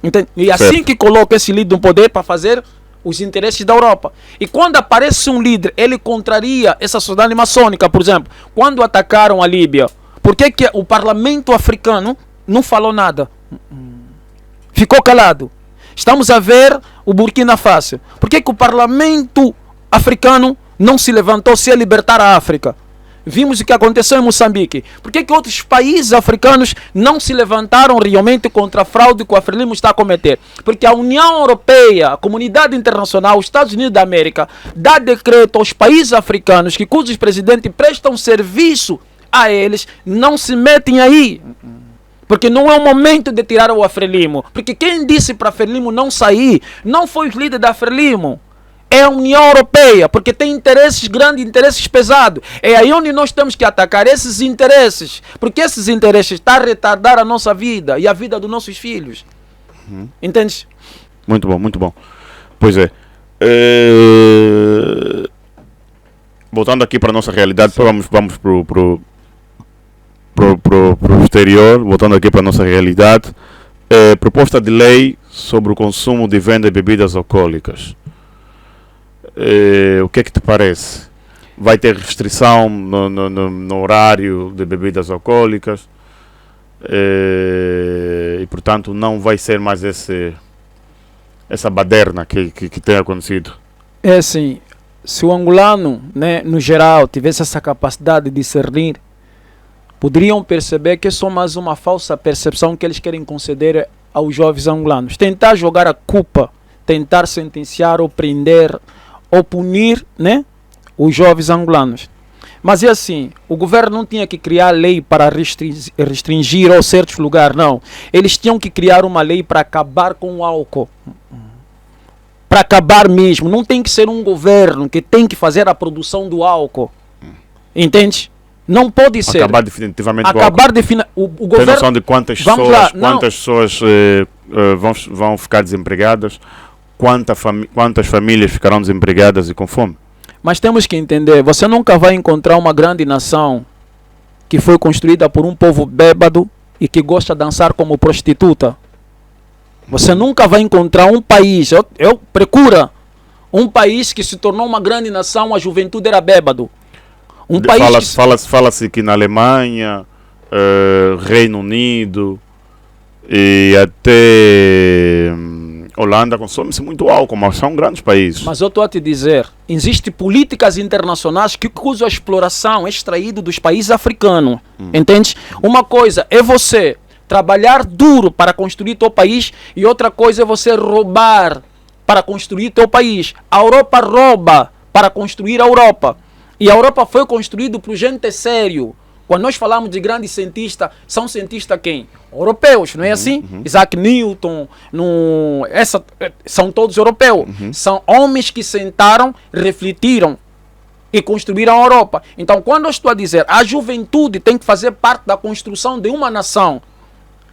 Entende? E assim que coloca esse líder no poder para fazer os interesses da Europa. E quando aparece um líder, ele contraria essa sociedade maçônica. Por exemplo, quando atacaram a Líbia, por que o parlamento africano não falou nada? Ficou calado. Estamos a ver o Burkina Faso. Por que o parlamento africano não se levantou se libertar a África? Vimos o que aconteceu em Moçambique. Por que outros países africanos não se levantaram realmente contra a fraude que o Frelimo está a cometer? Porque a União Europeia, a comunidade internacional, os Estados Unidos da América, dá decreto aos países africanos que cujos presidentes prestam serviço a eles, não se metem aí. Porque não é o momento de tirar o Frelimo. Porque quem disse para Frelimo não sair não foi os líderes da Frelimo. É a União Europeia, porque tem interesses grandes, interesses pesados. É aí onde nós temos que atacar esses interesses. Porque esses interesses estão a retardar a nossa vida e a vida dos nossos filhos. Entende? Muito bom, muito bom. Pois é. Voltando aqui para a nossa realidade, vamos para o exterior, voltando aqui para a nossa realidade. Proposta de lei sobre o consumo de venda de bebidas alcoólicas. O que é que te parece? Vai ter restrição no horário de bebidas alcoólicas e portanto não vai ser mais essa baderna que tem acontecido. É assim, se o angolano, né, no geral, tivesse essa capacidade de discernir, poderiam perceber que é só mais uma falsa percepção que eles querem conceder aos jovens angolanos. Tentar jogar a culpa, tentar sentenciar ou prender ou punir, né, os jovens angolanos. Mas é assim, o governo não tinha que criar lei para restringir ou certos lugares, não. Eles tinham que criar uma lei para acabar com o álcool. Para acabar mesmo. Não tem que ser um governo que tem que fazer a produção do álcool. Entende? Não pode ser. Acabar definitivamente acabar o governo. Tem noção de quantas pessoas vão ficar desempregadas? Quantas famílias ficarão desempregadas e com fome? Mas temos que entender, você nunca vai encontrar uma grande nação que foi construída por um povo bêbado e que gosta de dançar como prostituta. Você nunca vai encontrar um país, eu procura um país que se tornou uma grande nação, a juventude era bêbado. Fala-se que na Alemanha, Reino Unido e até Holanda consome-se muito álcool, mas são grandes países. Mas eu estou a te dizer, existem políticas internacionais que usam a exploração extraída dos países africanos. Entende? Uma coisa é você trabalhar duro para construir teu país e outra coisa é você roubar para construir teu país. A Europa rouba para construir a Europa. E a Europa foi construída por gente sério. Quando nós falamos de grandes cientistas, são cientistas quem? Europeus, não é assim? Isaac Newton, são todos europeus. São homens que sentaram, refletiram e construíram a Europa. Então, quando eu estou a dizer, a juventude tem que fazer parte da construção de uma nação.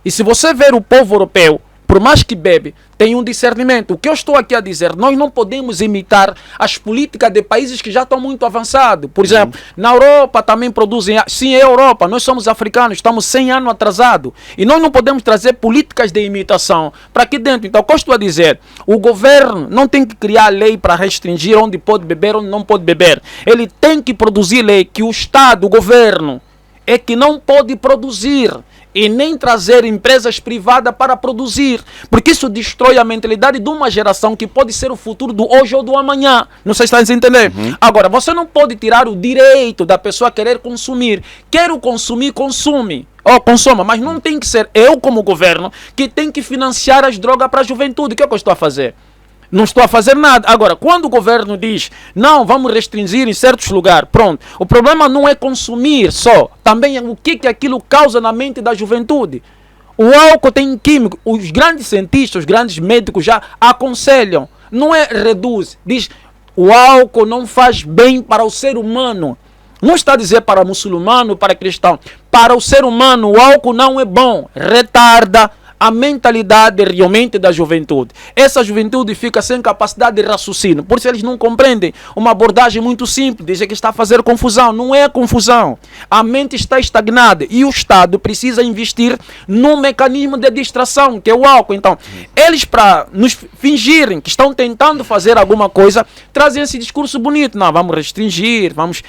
E se você ver o povo europeu, por mais que bebe, tem um discernimento. O que eu estou aqui a dizer, nós não podemos imitar as políticas de países que já estão muito avançados. Por exemplo, na Europa também produzem... Sim, é Europa, nós somos africanos, estamos 100 anos atrasados. E nós não podemos trazer políticas de imitação para aqui dentro. Então, o que eu estou a dizer, o governo não tem que criar lei para restringir onde pode beber, onde não pode beber. Ele tem que produzir lei que o Estado, o governo, é que não pode produzir. E nem trazer empresas privadas para produzir. Porque isso destrói a mentalidade de uma geração que pode ser o futuro do hoje ou do amanhã. Não sei se está a entender. Agora, você não pode tirar o direito da pessoa querer consumir. Quero consumir, consume. ou consoma, mas não tem que ser eu como governo que tem que financiar as drogas para a juventude. O que é que eu estou a fazer? Não estou a fazer nada. Agora, quando o governo diz, não, vamos restringir em certos lugares, pronto. O problema não é consumir só, também é o que aquilo causa na mente da juventude. O álcool tem químico. Os grandes cientistas, os grandes médicos já aconselham. Não é reduz. Diz, o álcool não faz bem para o ser humano. Não está a dizer para muçulmano, para cristão. Para o ser humano, o álcool não é bom. Retarda a mentalidade realmente da juventude. Essa juventude fica sem capacidade de raciocínio. Por isso eles não compreendem uma abordagem muito simples. Dizem que está a fazer confusão. Não é confusão. A mente está estagnada. E o Estado precisa investir num mecanismo de distração, que é o álcool. Então, eles para nos fingirem que estão tentando fazer alguma coisa, trazem esse discurso bonito. Não, vamos restringir, vamos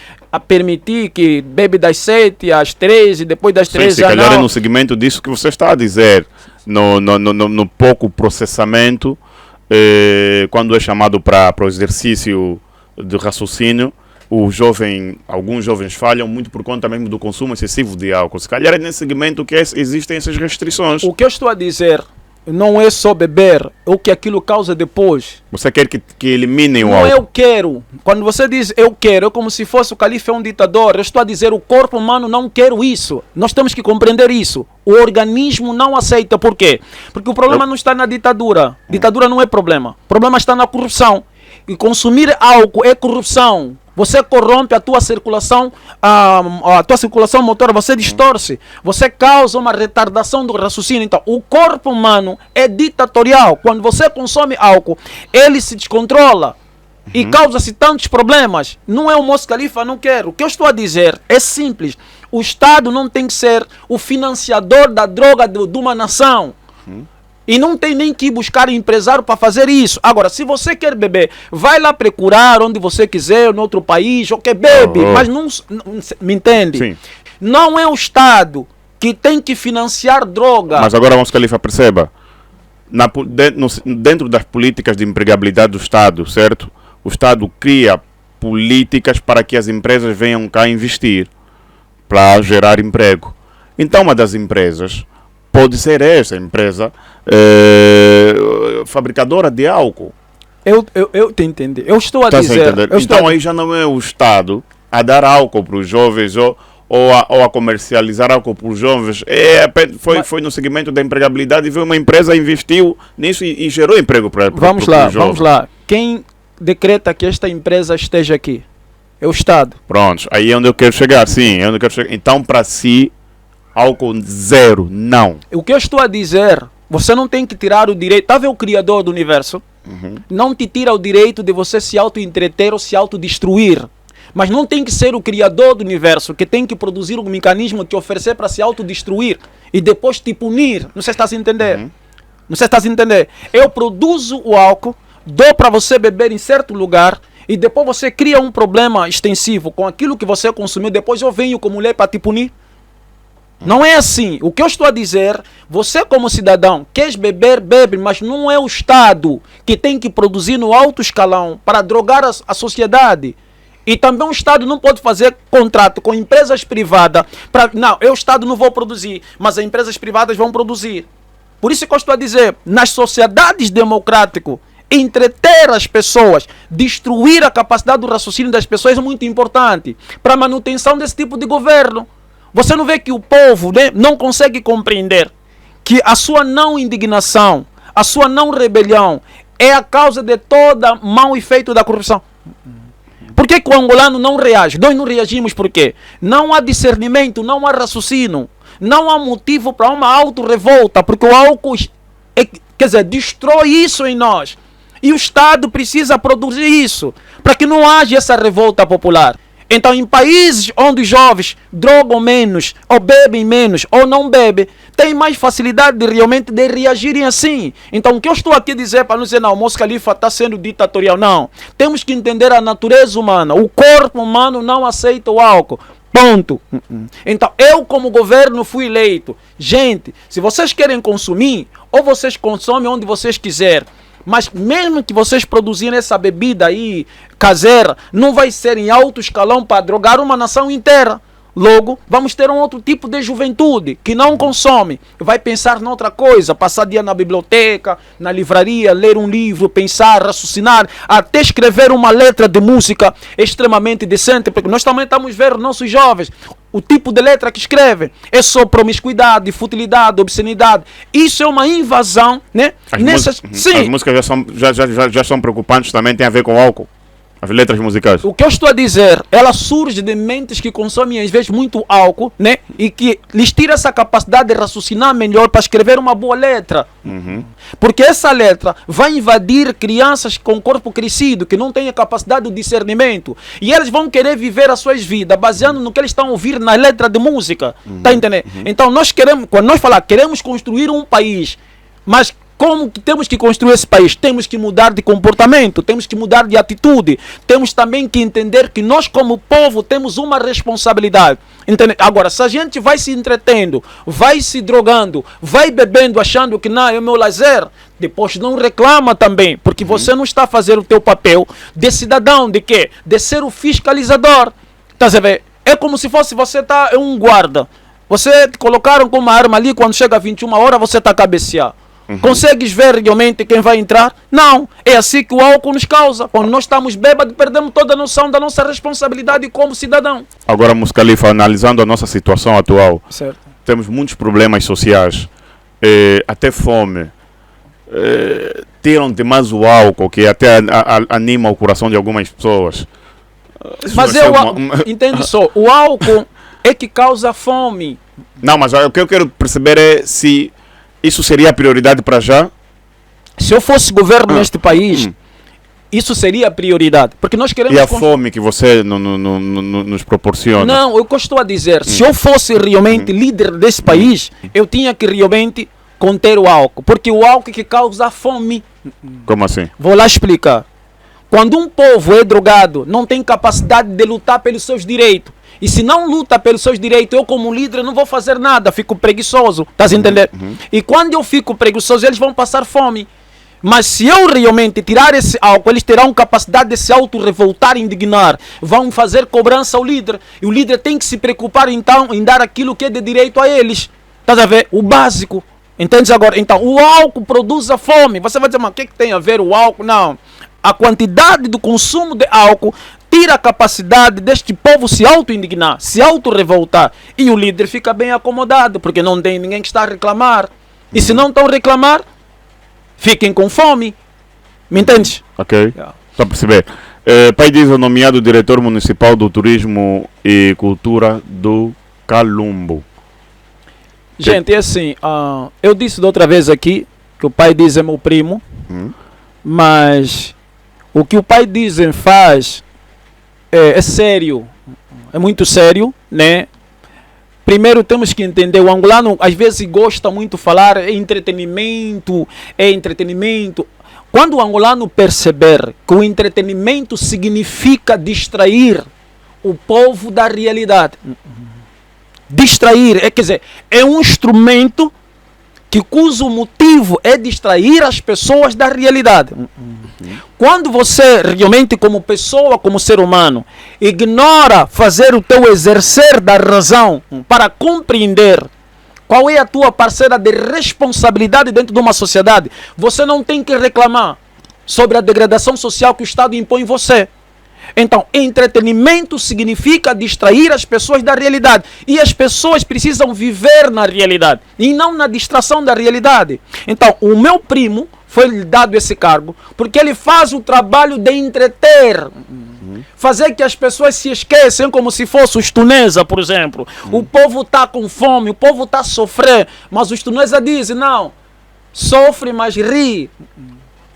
permitir que bebe das 7 às 13, depois das 13 se calhar é no segmento disso que você está a dizer. No pouco processamento, quando é chamado para o exercício de raciocínio, alguns jovens falham muito por conta mesmo do consumo excessivo de álcool. Se calhar é nesse segmento que existem essas restrições. O que eu estou a dizer não é só beber, o que aquilo causa depois. Você quer que eliminem o álcool? Não, eu quero. Quando você diz eu quero, é como se fosse o califa é um ditador. Eu estou a dizer o corpo humano não quer isso. Nós temos que compreender isso. O organismo não aceita. Por quê? Porque o problema não está na ditadura. Ditadura não é problema. O problema está na corrupção. E consumir álcool é corrupção. Você corrompe a tua circulação, a tua circulação motora, você distorce, você causa uma retardação do raciocínio. Então, o corpo humano é ditatorial. Quando você consome álcool, ele se descontrola e causa-se tantos problemas. Não é o Moço Califa, não quero. O que eu estou a dizer é simples. O Estado não tem que ser o financiador da droga de uma nação. E não tem nem que buscar empresário para fazer isso. Agora, se você quer beber, vai lá procurar onde você quiser, no outro país, ou que bebe, mas não me entende? Sim. Não é o Estado que tem que financiar droga. Mas agora, Moço Califa, perceba, dentro das políticas de empregabilidade do Estado, certo? O Estado cria políticas para que as empresas venham cá investir, para gerar emprego. Então, uma das empresas pode ser essa empresa fabricadora de álcool. Eu te entendi. Eu estou a dizer... Então aí já não é o Estado a dar álcool para os jovens ou a comercializar álcool para os jovens. Foi no segmento da empregabilidade e veio uma empresa, investiu nisso e gerou emprego para os jovens. Vamos lá. Quem decreta que esta empresa esteja aqui? É o Estado. Pronto. Aí é onde eu quero chegar. Sim, é onde eu quero chegar. Então, para si... álcool zero, não. O que eu estou a dizer, você não tem que tirar o direito. Está vendo o Criador do universo? Não te tira o direito de você se auto-entreter ou se autodestruir. Mas não tem que ser o Criador do universo que tem que produzir um mecanismo te oferecer para se autodestruir e depois te punir. Não sei se está a se entender. Não sei se está a se entender. Eu produzo o álcool, dou para você beber em certo lugar e depois você cria um problema extensivo com aquilo que você consumiu. Depois eu venho como mulher para te punir. Não é assim. O que eu estou a dizer, você como cidadão, queres beber, bebe, mas não é o Estado que tem que produzir no alto escalão para drogar a sociedade. E também o Estado não pode fazer contrato com empresas privadas para... Não, eu, Estado, não vou produzir, mas as empresas privadas vão produzir. Por isso que eu estou a dizer, nas sociedades democráticas, entreter as pessoas, destruir a capacidade do raciocínio das pessoas é muito importante para a manutenção desse tipo de governo. Você não vê que o povo, né, não consegue compreender que a sua não indignação, a sua não rebelião é a causa de todo mau efeito da corrupção? Por que o angolano não reage? Nós não reagimos por quê? Não há discernimento, não há raciocínio, não há motivo para uma auto-revolta, porque o álcool, destrói isso em nós. E o Estado precisa produzir isso, para que não haja essa revolta popular. Então, em países onde os jovens drogam menos, ou bebem menos, ou não bebem, tem mais facilidade de realmente de reagirem assim. Então, o que eu estou aqui a dizer para não dizer, não, o Moço Califa está sendo ditatorial, não. Temos que entender a natureza humana. O corpo humano não aceita o álcool. Ponto. Então, eu como governo fui eleito. Gente, se vocês querem consumir, ou vocês consomem onde vocês quiserem. Mas mesmo que vocês produzirem essa bebida aí caseira, não vai ser em alto escalão para drogar uma nação inteira. Logo, vamos ter um outro tipo de juventude que não consome, vai pensar noutra coisa, passar dia na biblioteca, na livraria, ler um livro, pensar, raciocinar, até escrever uma letra de música extremamente decente, porque nós também estamos vendo nossos jovens, o tipo de letra que escrevem é só promiscuidade, futilidade, obscenidade. Isso é uma invasão, né? As músicas já são preocupantes, também tem a ver com álcool. As letras musicais. O que eu estou a dizer, ela surge de mentes que consomem às vezes muito álcool, né? E que lhes tira essa capacidade de raciocinar melhor para escrever uma boa letra. Porque essa letra vai invadir crianças com corpo crescido, que não têm a capacidade de discernimento. E eles vão querer viver as suas vidas baseando no que eles estão a ouvir na letra de música. Tá entendendo? Então nós queremos, quando nós falar, queremos construir um país, mas como que temos que construir esse país? Temos que mudar de comportamento, temos que mudar de atitude, temos também que entender que nós como povo temos uma responsabilidade. Entende? Agora, se a gente vai se entretendo, vai se drogando, vai bebendo achando que não, é o meu lazer, depois não reclama também, porque você não está a fazer o teu papel de cidadão, de quê? De ser o fiscalizador. Tá a ver? É como se fosse você é um guarda. Você te colocaram com uma arma ali, quando chega a 21 horas você está a cabecear. Consegues ver realmente quem vai entrar? Não. É assim que o álcool nos causa. Quando nós estamos bêbados, perdemos toda a noção da nossa responsabilidade como cidadão. Agora, Muscalifa, analisando a nossa situação atual, certo, temos muitos problemas sociais, até fome. Tiram demais o álcool, que até anima o coração de algumas pessoas. Mas entende só, o álcool é que causa fome. Não, mas o que eu quero perceber é se isso seria a prioridade para já? Se eu fosse governo neste país, isso seria a prioridade. Porque nós queremos... E a fome que você nos proporciona? Não, eu estou a dizer, se eu fosse realmente líder desse país, eu tinha que realmente conter o álcool. Porque o álcool é que causa fome. Como assim? Vou lá explicar. Quando um povo é drogado, não tem capacidade de lutar pelos seus direitos. E se não luta pelos seus direitos, eu como líder não vou fazer nada, fico preguiçoso, estás a entender? E quando eu fico preguiçoso, eles vão passar fome. Mas se eu realmente tirar esse álcool, eles terão capacidade de se auto-revoltar, indignar, vão fazer cobrança ao líder. E o líder tem que se preocupar então em dar aquilo que é de direito a eles. Estás a ver? O básico. Entendes agora? Então, o álcool produz a fome. Você vai dizer, mas o que tem a ver o álcool? Não. A quantidade do consumo de álcool tira a capacidade deste povo se auto-indignar, se auto-revoltar. E o líder fica bem acomodado, porque não tem ninguém que está a reclamar. E se não estão a reclamar, fiquem com fome. Me entende? Ok. Só para perceber. Pai diz o nomeado diretor municipal do Turismo e Cultura do Calumbo. Gente, é assim, eu disse da outra vez aqui que o pai diz é meu primo, mas o que o pai diz e faz é sério, é muito sério, né? Primeiro temos que entender, o angolano às vezes gosta muito de falar é entretenimento. Quando o angolano perceber que o entretenimento significa distrair o povo da realidade, distrair, quer dizer, é um instrumento cujo motivo é distrair as pessoas da realidade. Quando você realmente como pessoa, como ser humano, ignora fazer o teu exercer da razão para compreender qual é a tua parcela de responsabilidade dentro de uma sociedade, você não tem que reclamar sobre a degradação social que o Estado impõe em você. Então, entretenimento significa distrair as pessoas da realidade. E as pessoas precisam viver na realidade e não na distração da realidade. Então, o meu primo foi-lhe dado esse cargo porque ele faz o trabalho de entreter. Fazer que as pessoas se esqueçam como se fosse os tunesa, por exemplo. O povo está com fome, o povo está a sofrer. Mas os tunesa dizem, não, sofre, mas ri.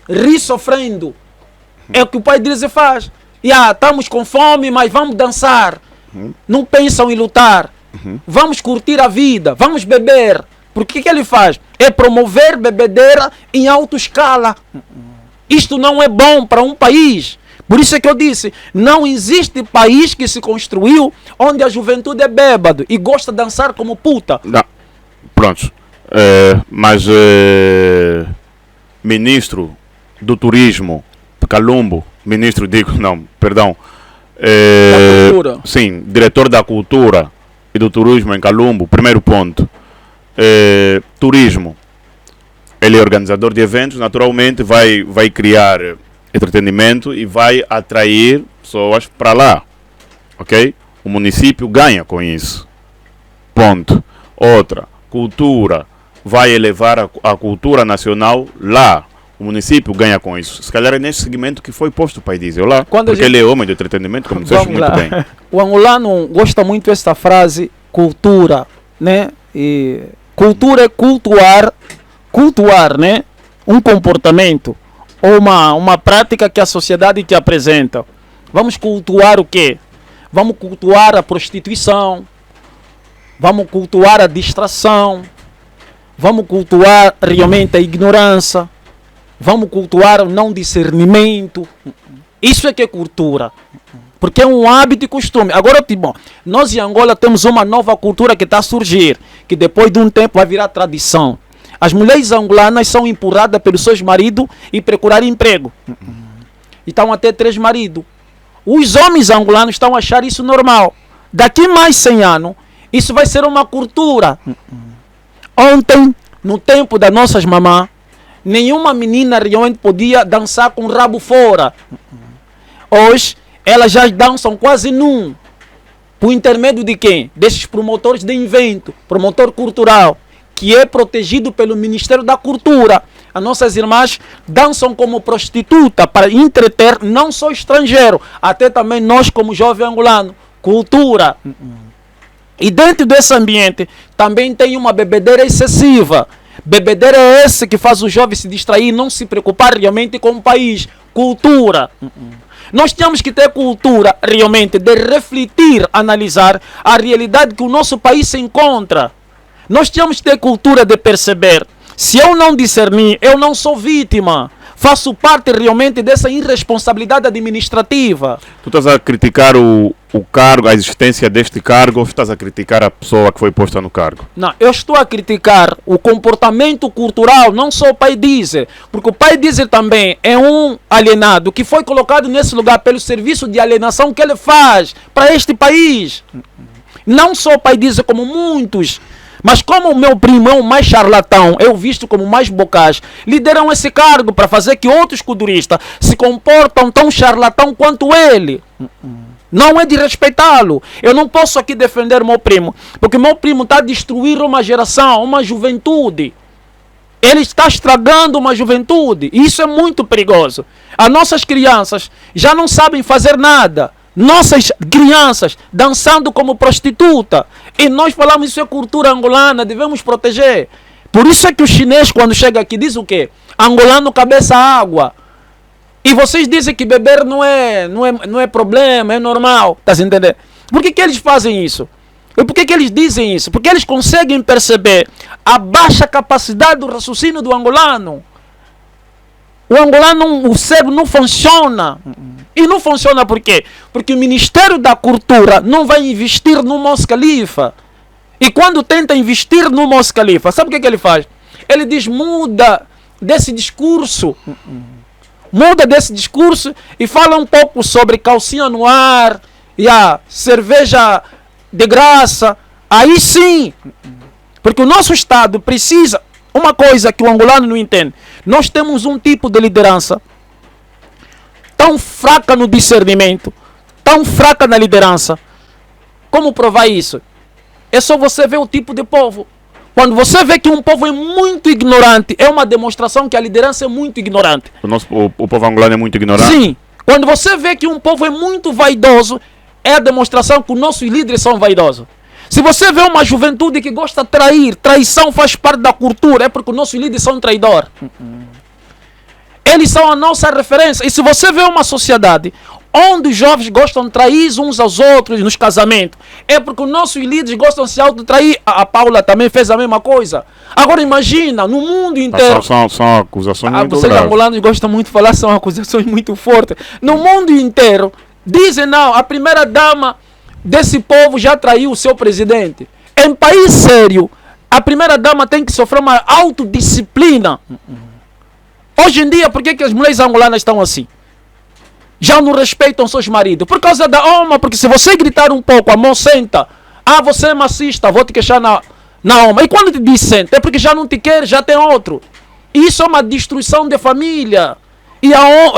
Ri sofrendo. É o que o pai diz e faz. Estamos com fome, mas vamos dançar. Não pensam em lutar. Vamos curtir a vida, vamos beber. Porque que ele faz? É promover bebedeira em alta escala. Isto não é bom para um país. Por isso é que eu disse, não existe país que se construiu onde a juventude é bêbado e gosta de dançar como puta. Não. Pronto. Mas ministro do Turismo, Calumbo, ministro, digo, não, perdão. Da cultura. Sim, diretor da cultura e do turismo em Calumbo, primeiro ponto, turismo. Ele é organizador de eventos, naturalmente vai criar entretenimento e vai atrair pessoas para lá, ok? O município ganha com isso, ponto. Outra, cultura, vai elevar a cultura nacional lá. O município ganha com isso. Se calhar é nesse segmento que foi posto o pai diesel lá. Porque ele é homem de entretenimento, como disseste muito bem. O angolano gosta muito desta frase, cultura, né? E cultura é cultuar, né? Um comportamento ou uma prática que a sociedade te apresenta. Vamos cultuar o quê? Vamos cultuar a prostituição, vamos cultuar a distração, vamos cultuar realmente a ignorância, vamos cultuar o não discernimento. Isso é que é cultura. Porque é um hábito e costume. Agora, bom, nós em Angola temos uma nova cultura que está a surgir, que depois de um tempo vai virar tradição. As mulheres angolanas são empurradas pelos seus maridos e procurar emprego. E estão a ter 3 maridos. Os homens angolanos estão a achar isso normal. Daqui mais 100 anos, isso vai ser uma cultura. Ontem, no tempo das nossas mamãs, nenhuma menina realmente podia dançar com o rabo fora. Hoje, elas já dançam quase nu. Por intermédio de quem? Desses promotores de evento, promotor cultural, que é protegido pelo Ministério da Cultura. As nossas irmãs dançam como prostituta para entreter não só estrangeiro, até também nós como jovem angolano. Cultura. E dentro desse ambiente também tem uma bebedeira excessiva. Bebedeira é esse que faz o jovem se distrair e não se preocupar realmente com o país. Cultura. Nós temos que ter cultura realmente de refletir, analisar a realidade que o nosso país se encontra. Nós temos que ter cultura de perceber. Se eu não discernir, eu não sou vítima. Faço parte realmente dessa irresponsabilidade administrativa. Tu estás a criticar o cargo, a existência deste cargo, ou estás a criticar a pessoa que foi posta no cargo? Não, eu estou a criticar o comportamento cultural, não só o pai diesel. Porque o pai diesel também é um alienado que foi colocado nesse lugar pelo serviço de alienação que ele faz para este país. Não só o pai diesel, como muitos. Mas como o meu primo é o mais charlatão, eu visto como mais bocage, lideram esse cargo para fazer que outros culturistas se comportam tão charlatão quanto ele. Não é de respeitá-lo. Eu não posso aqui defender o meu primo, porque meu primo está a destruir uma geração, uma juventude. Ele está estragando uma juventude. E isso é muito perigoso. As nossas crianças já não sabem fazer nada. Nossas crianças dançando como prostituta. E nós falamos isso é cultura angolana, devemos proteger. Por isso é que o chinês quando chega aqui diz o quê? Angolano cabeça água. E vocês dizem que beber não é problema, é normal. Tá se entendendo? Por que eles fazem isso? E por que eles dizem isso? Porque eles conseguem perceber a baixa capacidade do raciocínio do angolano. O angolano, o cérebro não funciona. E não funciona por quê? Porque o Ministério da Cultura não vai investir no Mos Khalifa. E quando tenta investir no Mos Khalifa, sabe o que ele faz? Ele diz, muda desse discurso. Muda desse discurso e fala um pouco sobre calcinha no ar e a cerveja de graça. Aí sim. Porque o nosso Estado precisa... Uma coisa que o angolano não entende. Nós temos um tipo de liderança tão fraca no discernimento, tão fraca na liderança. Como provar isso? É só você ver o tipo de povo. Quando você vê que um povo é muito ignorante, é uma demonstração que a liderança é muito ignorante. O povo angolano é muito ignorante? Sim. Quando você vê que um povo é muito vaidoso, é a demonstração que os nossos líderes são vaidosos. Se você vê uma juventude que gosta de trair, traição faz parte da cultura, é porque os nossos líderes são traidores. Eles são a nossa referência. E se você vê uma sociedade onde os jovens gostam de trair uns aos outros nos casamentos, é porque os nossos líderes gostam de se autotrair. A Paula também fez a mesma coisa. Agora imagina, no mundo inteiro... São acusações muito vocês graves. angolanos gostam muito de falar, são acusações muito fortes. No mundo inteiro, dizem não, a primeira dama desse povo já traiu o seu presidente. Em país sério, a primeira dama tem que sofrer uma autodisciplina. Hoje em dia, por que as mulheres angolanas estão assim? Já não respeitam seus maridos. Por causa da alma, porque se você gritar um pouco, a mão senta. Ah, você é machista, vou te queixar na alma. E quando te dizem, é porque já não te quer, já tem outro. Isso é uma destruição de família. E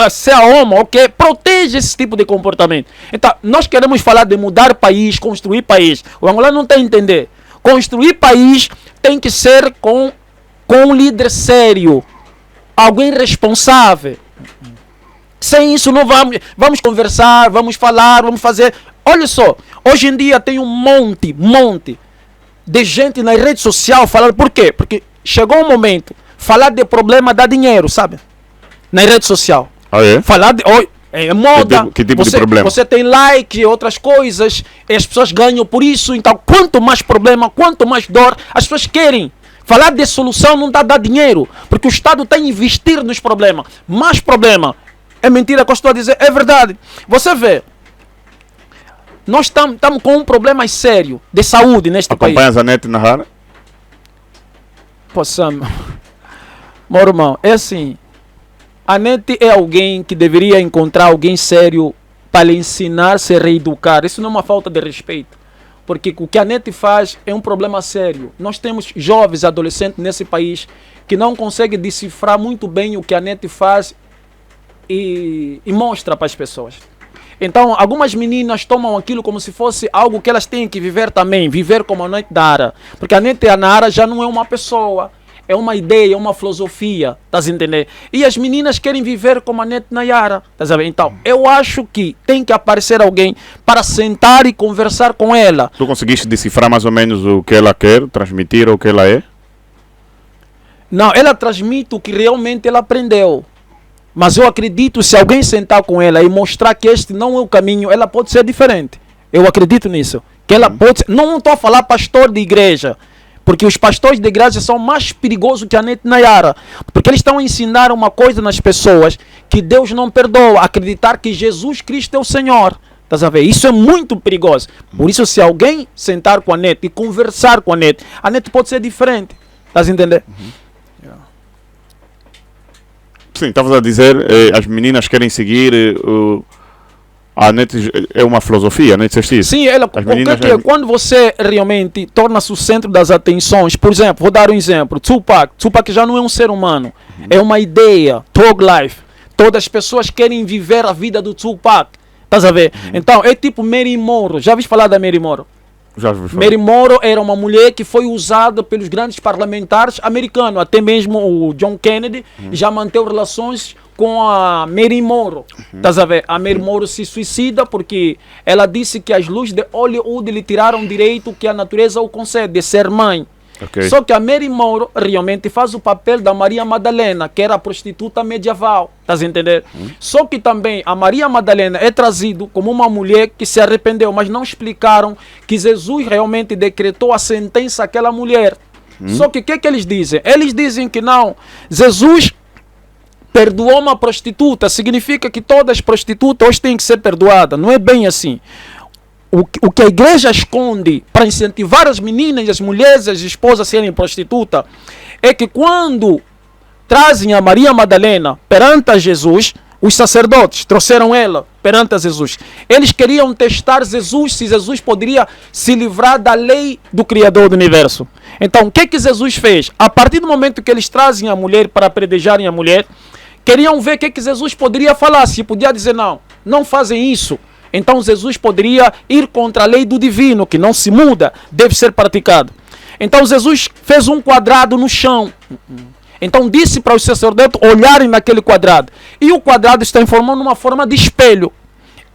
se a OMA, ok, protege esse tipo de comportamento. Então, nós queremos falar de mudar país, construir país. O angolano não tem a entender. Construir país tem que ser com um líder sério. Alguém responsável. Sem isso não vamos conversar, vamos falar, vamos fazer. Olha só, hoje em dia tem um monte de gente na rede social falando. Por quê? Porque chegou um momento, falar de problema dá dinheiro, sabe? Na rede social. Ah, é? Falar de moda. Que tipo de problema? Você tem like e outras coisas, e as pessoas ganham por isso. Então, quanto mais problema, quanto mais dor, as pessoas querem. Falar de solução não dá dinheiro, porque o Estado tem que investir nos problemas. Mais problema. É mentira que eu estou a dizer, é verdade. Você vê, nós estamos com um problema sério de saúde neste país. Acompanha a Zanetti na rara? Poxa, meu irmão, é assim. A NET é alguém que deveria encontrar alguém sério para lhe ensinar a se reeducar. Isso não é uma falta de respeito. Porque o que a NET faz é um problema sério. Nós temos jovens, adolescentes nesse país que não conseguem decifrar muito bem o que a NET faz e mostra para as pessoas. Então, algumas meninas tomam aquilo como se fosse algo que elas têm que viver também. Viver como a NET Nara. Porque a NET Nara já não é uma pessoa. É uma ideia, é uma filosofia, estás a entender? E as meninas querem viver como a NET Nayara, estás a ver? Então, eu acho que tem que aparecer alguém para sentar e conversar com ela. Tu conseguiste decifrar mais ou menos o que ela quer, transmitir o que ela é? Não, ela transmite o que realmente ela aprendeu. Mas eu acredito, se alguém sentar com ela e mostrar que este não é o caminho, ela pode ser diferente. Eu acredito nisso. Que ela pode ser... Não estou a falar pastor de igreja. Porque os pastores de igreja são mais perigosos que a NET Nayara. Porque eles estão a ensinar uma coisa nas pessoas que Deus não perdoa. Acreditar que Jesus Cristo é o Senhor. Estás a ver? Isso é muito perigoso. Por isso, se alguém sentar com a NET e conversar com a NET pode ser diferente. Estás a entender? Sim, estavas a dizer, as meninas querem seguir... A NET é uma filosofia, não disseste isso? Sim, ela, quando você realmente torna-se o centro das atenções, por exemplo, vou dar um exemplo, Tupac já não é um ser humano, é uma ideia, Thug Life. Todas as pessoas querem viver a vida do Tupac, estás a ver? Então, é tipo Mary Monroe, já ouvi falar da Mary Monroe? Já ouvi falar. Mary Monroe era uma mulher que foi usada pelos grandes parlamentares americanos, até mesmo o John Kennedy já manteve relações com a Mary Monroe. Estás a ver? A Mary Monroe se suicida porque ela disse que as luzes de Hollywood lhe tiraram o direito que a natureza o concede, de ser mãe. Okay. Só que a Mary Monroe realmente faz o papel da Maria Madalena, que era a prostituta medieval. Estás a entender? Só que também a Maria Madalena é trazido como uma mulher que se arrependeu, mas não explicaram que Jesus realmente decretou a sentença àquela mulher. Só que o que eles dizem? Eles dizem que não, Jesus perdoou uma prostituta, significa que todas as prostitutas hoje têm que ser perdoadas. Não é bem assim. O que a igreja esconde para incentivar as meninas, as mulheres, as esposas a serem prostitutas, é que quando trazem a Maria Madalena perante a Jesus, os sacerdotes trouxeram ela perante a Jesus. Eles queriam testar Jesus, se Jesus poderia se livrar da lei do Criador do Universo. Então, o que Jesus fez? A partir do momento que eles trazem a mulher para predejarem a mulher, queriam ver o que Jesus poderia falar. Se podia dizer não fazem isso. Então Jesus poderia ir contra a lei do divino, que não se muda, deve ser praticado. Então Jesus fez um quadrado no chão. Então disse para os sacerdotes olharem naquele quadrado. E o quadrado está em uma forma de espelho.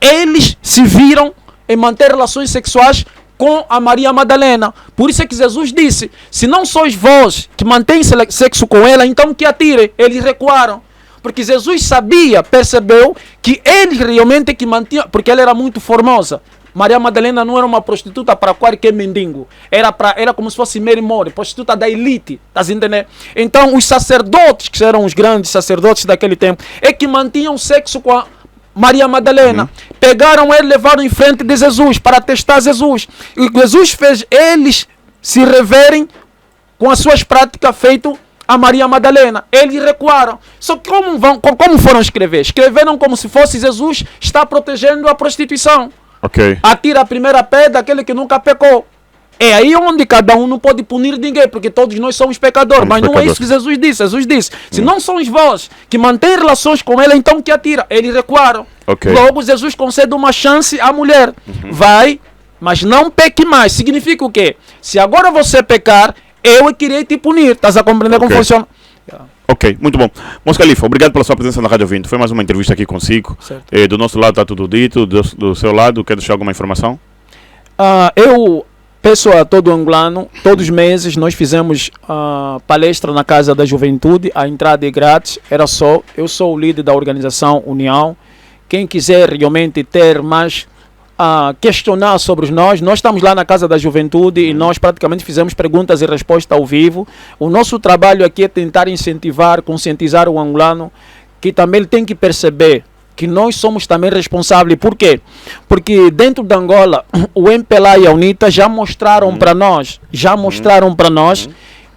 Eles se viram em manter relações sexuais com a Maria Madalena. Por isso é que Jesus disse, se não sois vós que mantém sexo com ela, então que atirem. Eles recuaram. Porque Jesus sabia, percebeu que eles realmente que mantinham, porque ela era muito formosa. Maria Madalena não era uma prostituta para qualquer mendigo. Era como se fosse Mary Monroe, prostituta da elite. Tá entendendo? Então os sacerdotes, que eram os grandes sacerdotes daquele tempo, é que mantinham sexo com a Maria Madalena. Pegaram ele e levaram em frente de Jesus para testar Jesus. E Jesus fez eles se reverem com as suas práticas feitas a Maria Madalena. Eles recuaram. Só que como foram escrever? Escreveram como se fosse Jesus está protegendo a prostituição. Okay. Atira a primeira pedra aquele que nunca pecou. É aí onde cada um não pode punir ninguém, porque todos nós somos pecadores. Somos Mas não é pecadores. isso que Jesus disse. Jesus disse, se não sois vós que mantém relações com ela, então que atira. Eles recuaram. Ok. Logo, Jesus concede uma chance à mulher. Vai, mas não peque mais. Significa o quê? Se agora você pecar, eu queria te punir. Estás a compreender como Ok. funciona? Ok, muito bom. Moço Califa, obrigado pela sua presença na Rádio 20. Foi mais uma entrevista aqui consigo. Certo. Do nosso lado está tudo dito. Do seu lado, quer deixar alguma informação? Eu peço a todo angolano, todos os meses nós fizemos palestra na Casa da Juventude, a entrada é grátis, eu sou o líder da organização União. Quem quiser realmente ter mais questionar sobre nós estamos lá na Casa da Juventude e nós praticamente fizemos perguntas e respostas ao vivo. O nosso trabalho aqui é tentar incentivar, conscientizar o angolano que também ele tem que perceber que nós somos também responsáveis. Por quê? Porque dentro da Angola, o MPLA e a UNITA já mostraram para nós,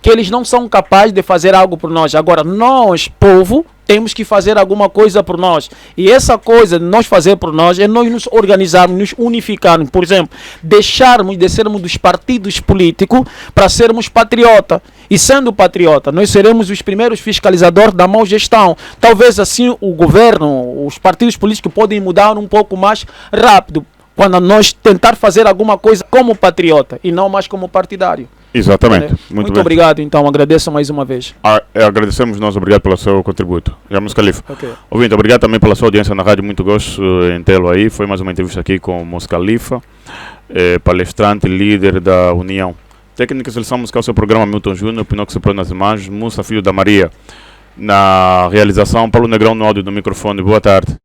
que eles não são capazes de fazer algo por nós. Agora, nós, povo, temos que fazer alguma coisa por nós. E essa coisa de nós fazer por nós é nós nos organizarmos, nos unificarmos. Por exemplo, deixarmos de sermos dos partidos políticos para sermos patriota. E sendo patriota, nós seremos os primeiros fiscalizadores da má gestão. Talvez assim o governo, os partidos políticos podem mudar um pouco mais rápido quando nós tentar fazer alguma coisa como patriota e não mais como partidário. Exatamente. Muito bem. obrigado, então. Agradeço mais uma vez. Agradecemos nós, obrigado pelo seu contributo. Já, Moço Califa. Ok. Ouvinte, obrigado também pela sua audiência na rádio, muito gosto em tê-lo aí. Foi mais uma entrevista aqui com o Moço Califa, palestrante, líder da União. Técnica e seleção musical, seu programa Milton Júnior, Pinóquio Soprano nas imagens, Mussa Filho da Maria na realização, Paulo Negrão no áudio do microfone. Boa tarde.